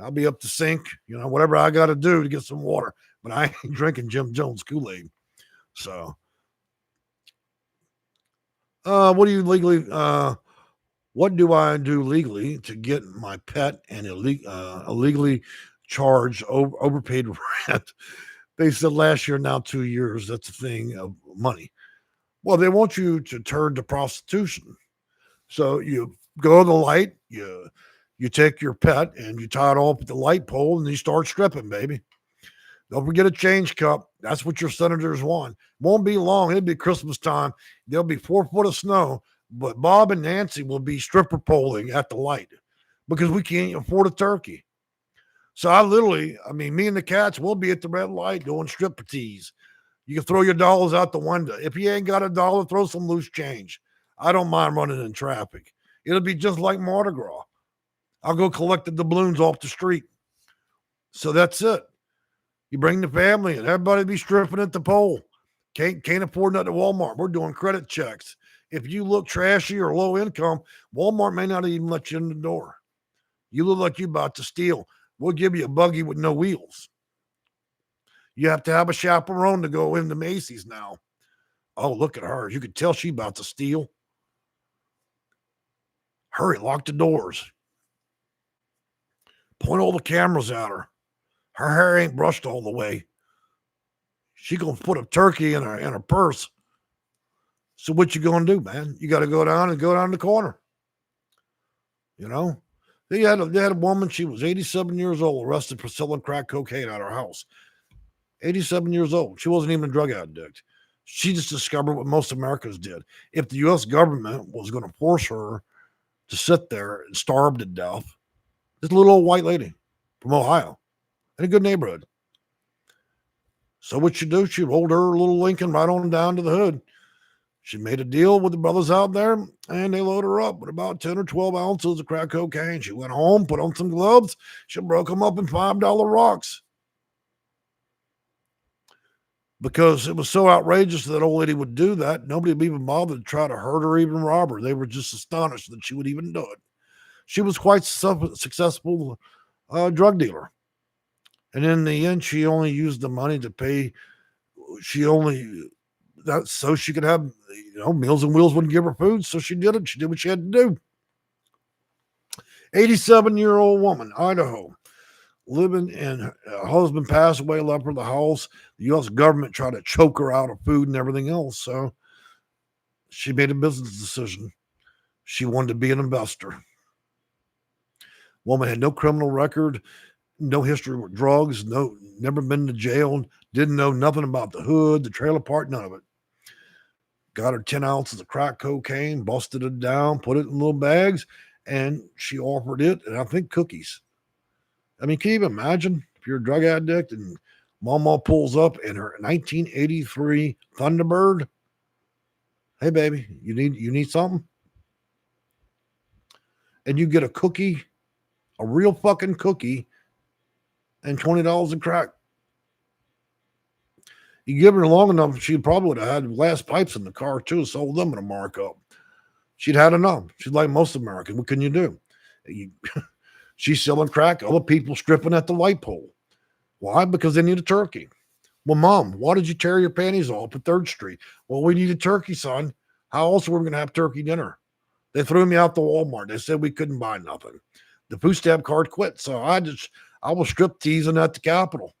I'll be up the sink, whatever I got to do to get some water. But I ain't drinking Jim Jones Kool-Aid. So, what do I do legally to get my pet and illegally charge overpaid rent? They said last year, now 2 years. That's a thing of money. Well, they want you to turn to prostitution. So you go to the light, you take your pet and you tie it off at the light pole and you start stripping, baby. Don't forget a change cup. That's what your senators want. Won't be long. It'll be Christmas time. There'll be 4 foot of snow, but Bob and Nancy will be stripper poling at the light because we can't afford a turkey. So me and the cats will be at the red light doing stripper tease. You can throw your dollars out the window. If you ain't got a dollar, throw some loose change. I don't mind running in traffic. It'll be just like Mardi Gras. I'll go collect the doubloons off the street. So that's it. You bring the family and everybody be stripping at the pole. Can't afford nothing at Walmart. We're doing credit checks. If you look trashy or low income, Walmart may not even let you in the door. You look like you about to steal. We'll give you a buggy with no wheels. You have to have a chaperone to go into Macy's now. Oh, look at her. You could tell she about to steal. Hurry, lock the doors. Point all the cameras at her. Her hair ain't brushed all the way. She gonna put a turkey in her purse. So what you gonna do, man? You got to go down the corner. They had a woman. She was 87 years old, arrested for selling crack cocaine at her house. 87 years old. She wasn't even a drug addict. She just discovered what most Americans did. If the U.S. government was going to force her to sit there and starve to death, this little old white lady from Ohio in a good neighborhood. So what she do? She rolled her little Lincoln right on down to the hood. She made a deal with the brothers out there, and they loaded her up with about 10 or 12 ounces of crack cocaine. She went home, put on some gloves. She broke them up in $5 rocks. Because it was so outrageous that old lady would do that, nobody would even bother to try to hurt her or even rob her. They were just astonished that she would even do it. She was quite successful drug dealer. And in the end, she only used the money to pay. So she could have, Meals and Wheels wouldn't give her food. So she did it. She did what she had to do. 87-year-old woman, Idaho, living, and her husband passed away, left her the house. The U.S. government tried to choke her out of food and everything else. So she made a business decision. She wanted to be an investor. Woman had no criminal record, no history with drugs, never been to jail, didn't know nothing about the hood, the trailer park, none of it. Got her 10 ounces of crack cocaine, busted it down, put it in little bags, and she offered it, and I think cookies. I mean, can you even imagine if you're a drug addict and Mama pulls up in her 1983 Thunderbird? Hey, baby, you need something? And you get a cookie, a real fucking cookie, and $20 in crack. You give her long enough, she probably would have had glass pipes in the car too, sold them at a markup. She'd had enough. She's like most Americans. What can you do? She's selling crack. Other people stripping at the light pole. Why? Because they need a turkey. Well, Mom, why did you tear your panties off at 3rd Street? Well, we need a turkey, son. How else are we going to have turkey dinner? They threw me out to Walmart. They said we couldn't buy nothing. The food stamp card quit. So I was strip teasing at the Capitol.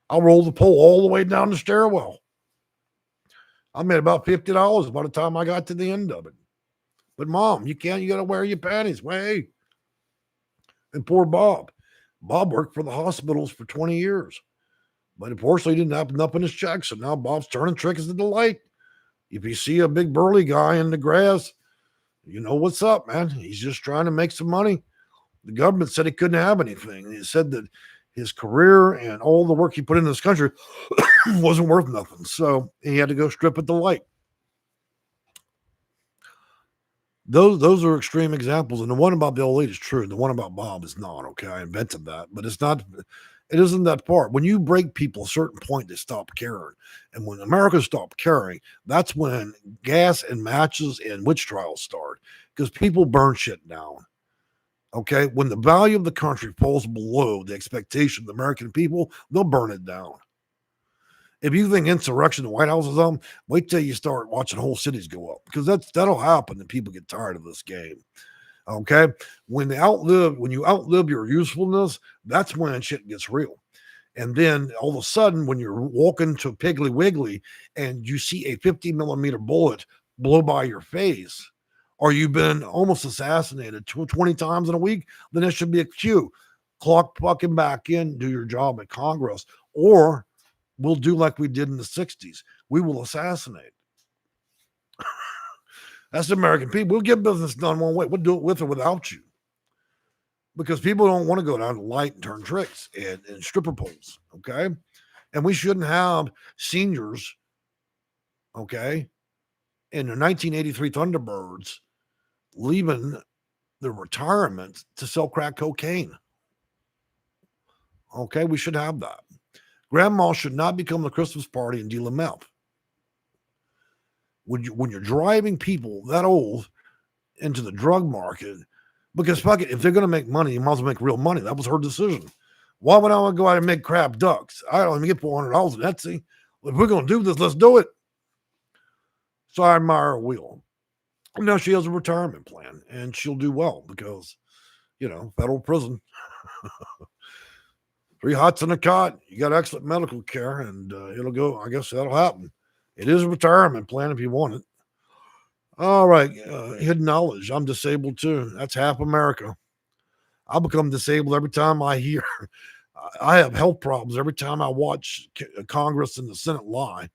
I rolled the pole all the way down the stairwell. I made about $50 by the time I got to the end of it. But Mom, you got to wear your panties. Wait. And poor Bob. Bob worked for the hospitals for 20 years. But unfortunately, he didn't have enough in his check. So now Bob's turning tricks to the light. If you see a big burly guy in the grass, you know what's up, man. He's just trying to make some money. The government said he couldn't have anything. He said that his career and all the work he put in this country wasn't worth nothing. So he had to go strip at the light. Those are extreme examples. And the one about the old lady is true. The one about Bob is not. Okay, I invented that. But it isn't that part. When you break people a certain point, they stop caring. And when America stopped caring, that's when gas and matches and witch trials start. Because people burn shit down. Okay, when the value of the country falls below the expectation of the American people, they'll burn it down. If you think insurrection, the White House is on, wait till you start watching whole cities go up, because that'll happen and people get tired of this game. Okay, when you outlive your usefulness, that's when shit gets real. And then all of a sudden, when you're walking to Piggly Wiggly and you see a 50-millimeter bullet blow by your face, or you've been almost assassinated 20 times in a week, then it should be a cue. Clock fucking back in, do your job at Congress, or we'll do like we did in the 60s. We will assassinate. That's the American people. We'll get business done one way. We'll do it with or without you. Because people don't want to go down to light and turn tricks and stripper poles, okay? And we shouldn't have seniors, okay, in the 1983 Thunderbirds leaving the retirement to sell crack cocaine. Okay, we should have that. Grandma should not become the Christmas party and deal meth. When you're driving people that old into the drug market, because fuck it, if they're going to make money, you might as well make real money. That was her decision. Why would I want to go out and make crab ducks? I don't even get $400 in Etsy. If we're going to do this, let's do it. So I admire her will. Now she has a retirement plan, and she'll do well because, federal prison. 3 hots in a cot. You got excellent medical care, and it'll go. I guess that'll happen. It is a retirement plan if you want it. All right. Hidden knowledge. I'm disabled too. That's half America. I become disabled every time I hear. I have health problems every time I watch Congress and the Senate lie.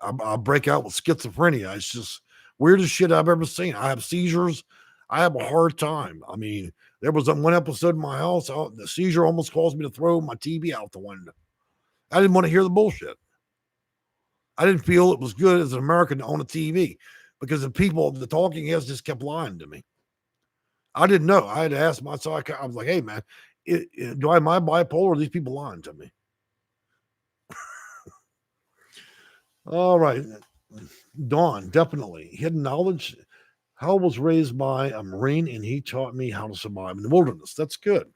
I break out with schizophrenia. It's just weirdest shit I've ever seen. I have seizures. I have a hard time. I mean, there was one episode in my house. The seizure almost caused me to throw my TV out the window. I didn't want to hear the bullshit. I didn't feel it was good as an American to own a TV because the talking heads just kept lying to me. I didn't know. I had to ask myself. I was like, hey, man, do I am I bipolar or are these people lying to me? All right. Dawn, definitely. Hidden knowledge. Hal was raised by a Marine and he taught me how to survive in the wilderness. That's good.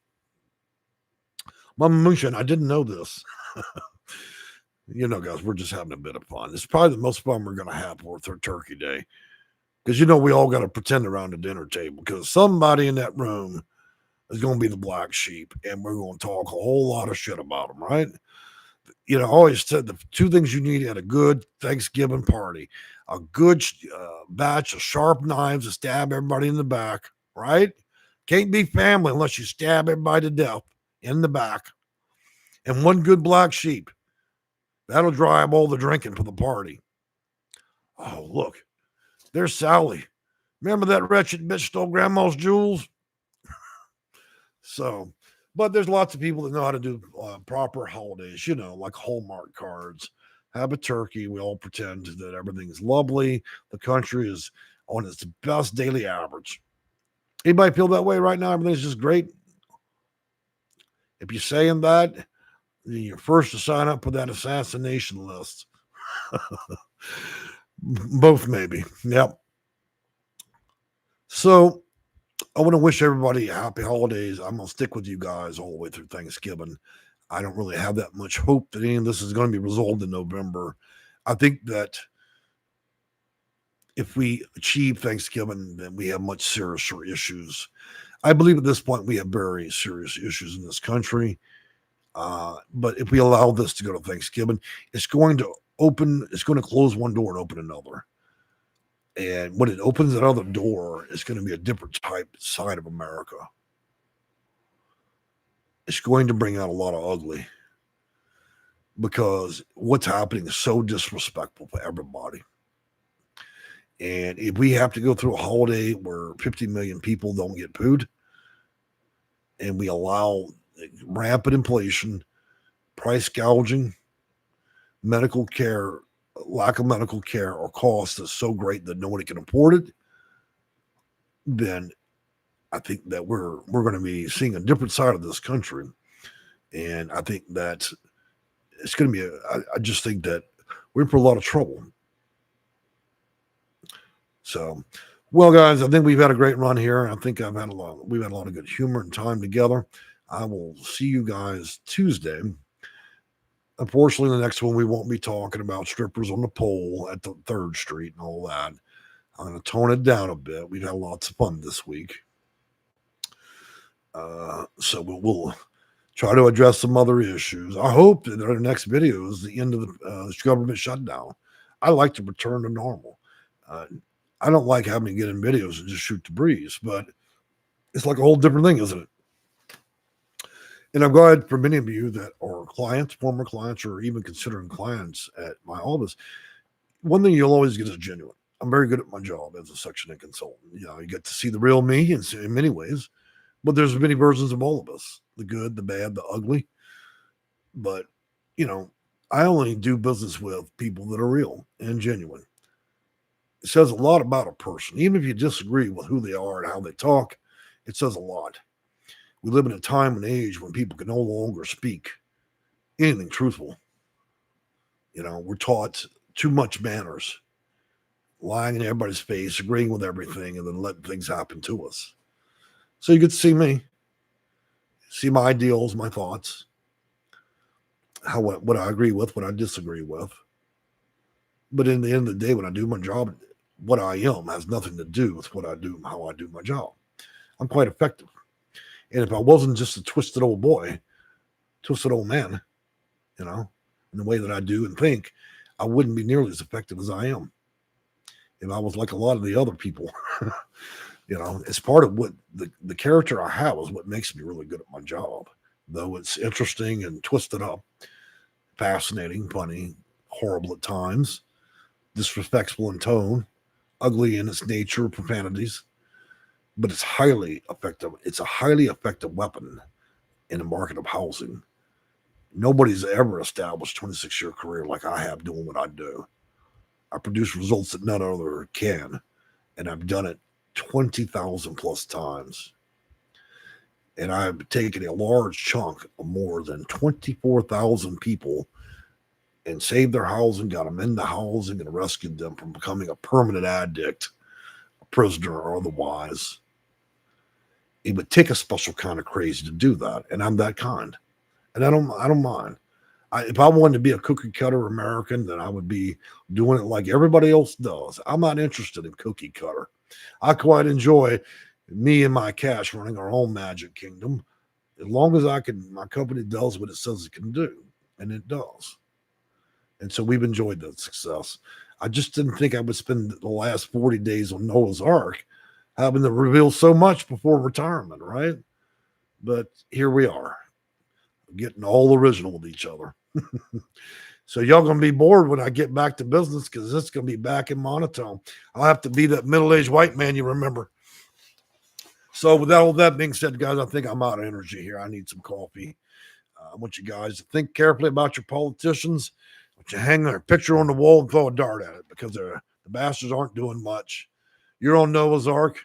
Mama Moonshine, I didn't know this. Guys, we're just having a bit of fun. It's probably the most fun we're going to have for Turkey Day. Because, we all got to pretend around the dinner table because somebody in that room is going to be the black sheep and we're going to talk a whole lot of shit about them, right? I always said the two things you need at a good Thanksgiving party: a good batch of sharp knives to stab everybody in the back, right? Can't be family unless you stab everybody to death in the back. And one good black sheep. That'll dry up all the drinking for the party. Oh, look. There's Sally. Remember that wretched bitch stole grandma's jewels? So, but there's lots of people that know how to do proper holidays, like Hallmark cards. Have a turkey. We all pretend that everything's lovely. The country is on its best daily average. Anybody feel that way right now? Everything's just great. If you're saying that, then you're first to sign up for that assassination list. Both, maybe. Yep. So I want to wish everybody happy holidays. I'm going to stick with you guys all the way through Thanksgiving. I don't really have that much hope that any of this is going to be resolved in November. I think that if we achieve Thanksgiving, then we have much seriouser issues. I believe at this point we have very serious issues in this country. But if we allow this to go to Thanksgiving, it's going to close one door and open another. And when it opens another door, it's going to be a different side of America. It's going to bring out a lot of ugly because what's happening is so disrespectful for everybody. And if we have to go through a holiday where 50 million people don't get food and we allow rampant inflation, price gouging, medical care, lack of medical care or cost is so great that nobody can afford it, then I think that we're going to be seeing a different side of this country. And I think that it's going to be I just think that we're in for a lot of trouble. So, well, guys, I think we've had a great run here. I think we've had a lot of good humor and time together. I will see you guys Tuesday. Unfortunately, the next one we won't be talking about strippers on the pole at the 3rd Street and all that. I'm going to tone it down a bit. We've had lots of fun this week. So we'll try to address some other issues. I hope that our next video is the end of the government shutdown. I like to return to normal. I don't like having to get in videos and just shoot the breeze, but it's like a whole different thing, isn't it? And I'm glad for many of you that are clients, former clients, or even considering clients at my office. One thing you'll always get is genuine. I'm very good at my job as a Section 8 consultant. You get to see the real me in many ways, but there's many versions of all of us, the good, the bad, the ugly. But, I only do business with people that are real and genuine. It says a lot about a person. Even if you disagree with who they are and how they talk, it says a lot. We live in a time and age when people can no longer speak anything truthful. We're taught too much manners, lying in everybody's face, agreeing with everything, and then letting things happen to us. So you get to see me, see my ideals, my thoughts, what I agree with, what I disagree with. But in the end of the day, when I do my job, what I am has nothing to do with what I do, how I do my job. I'm quite effective. And if I wasn't just a twisted old boy, twisted old man, in the way that I do and think, I wouldn't be nearly as effective as I am. If I was like a lot of the other people, it's part of what the character I have is what makes me really good at my job. Though it's interesting and twisted up, fascinating, funny, horrible at times, disrespectful in tone, ugly in its nature, profanities. But it's highly effective. It's a highly effective weapon in the market of housing. Nobody's ever established a 26-year career like I have doing what I do. I produce results that none other can, and I've done it 20,000 plus times. And I've taken a large chunk of more than 24,000 people and saved their housing, got them into housing, and rescued them from becoming a permanent addict, a prisoner, or otherwise. It would take a special kind of crazy to do that, and I'm that kind. And I don't mind. If I wanted to be a cookie cutter American, then I would be doing it like everybody else does. I'm not interested in cookie cutter. I quite enjoy me and my cash running our own magic kingdom, as long as my company does what it says it can do, and it does. And so we've enjoyed that success. I just didn't think I would spend the last 40 days on Noah's Ark having to reveal so much before retirement, right? But here we are, getting all original with each other. So y'all going to be bored when I get back to business, because it's going to be back in monotone. I'll have to be that middle-aged white man you remember. So with all that being said, guys, I think I'm out of energy here. I need some coffee. I want you guys to think carefully about your politicians. I want you to hang their picture on the wall and throw a dart at it, because the bastards aren't doing much. You're on Noah's Ark.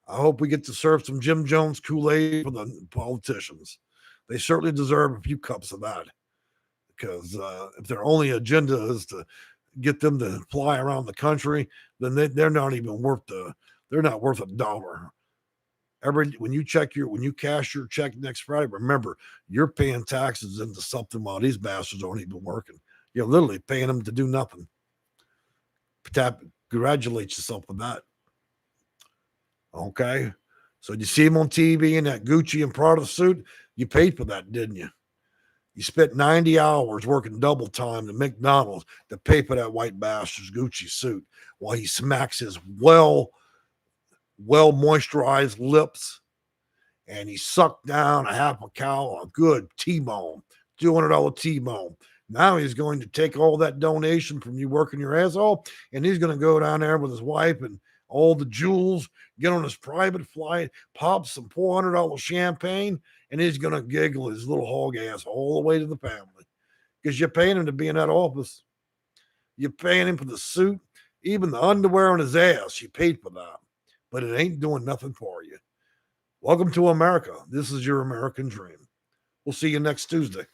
I hope we get to serve some Jim Jones Kool-Aid for the politicians. They certainly deserve a few cups of that, because if their only agenda is to get them to fly around the country, then they're not even they're not worth a dollar. When you cash your check next Friday, remember, you're paying taxes into something while these bastards aren't even working. You're literally paying them to do nothing. Congratulate yourself on that. Okay? So you see him on TV in that Gucci and Prada suit? You paid for that, didn't you? You spent 90 hours working double time to McDonald's to pay for that white bastard's Gucci suit while he smacks his well moisturized lips, and he sucked down a half a cow, a good T-bone, $200 T-bone. Now he's going to take all that donation from you working your ass off, and he's going to go down there with his wife and all the jewels, get on his private flight, pop some $400 champagne, and he's going to giggle his little hog ass all the way to the family, because you're paying him to be in that office. You're paying him for the suit, even the underwear on his ass. You paid for that, but it ain't doing nothing for you. Welcome to America. This is your American dream. We'll see you next Tuesday.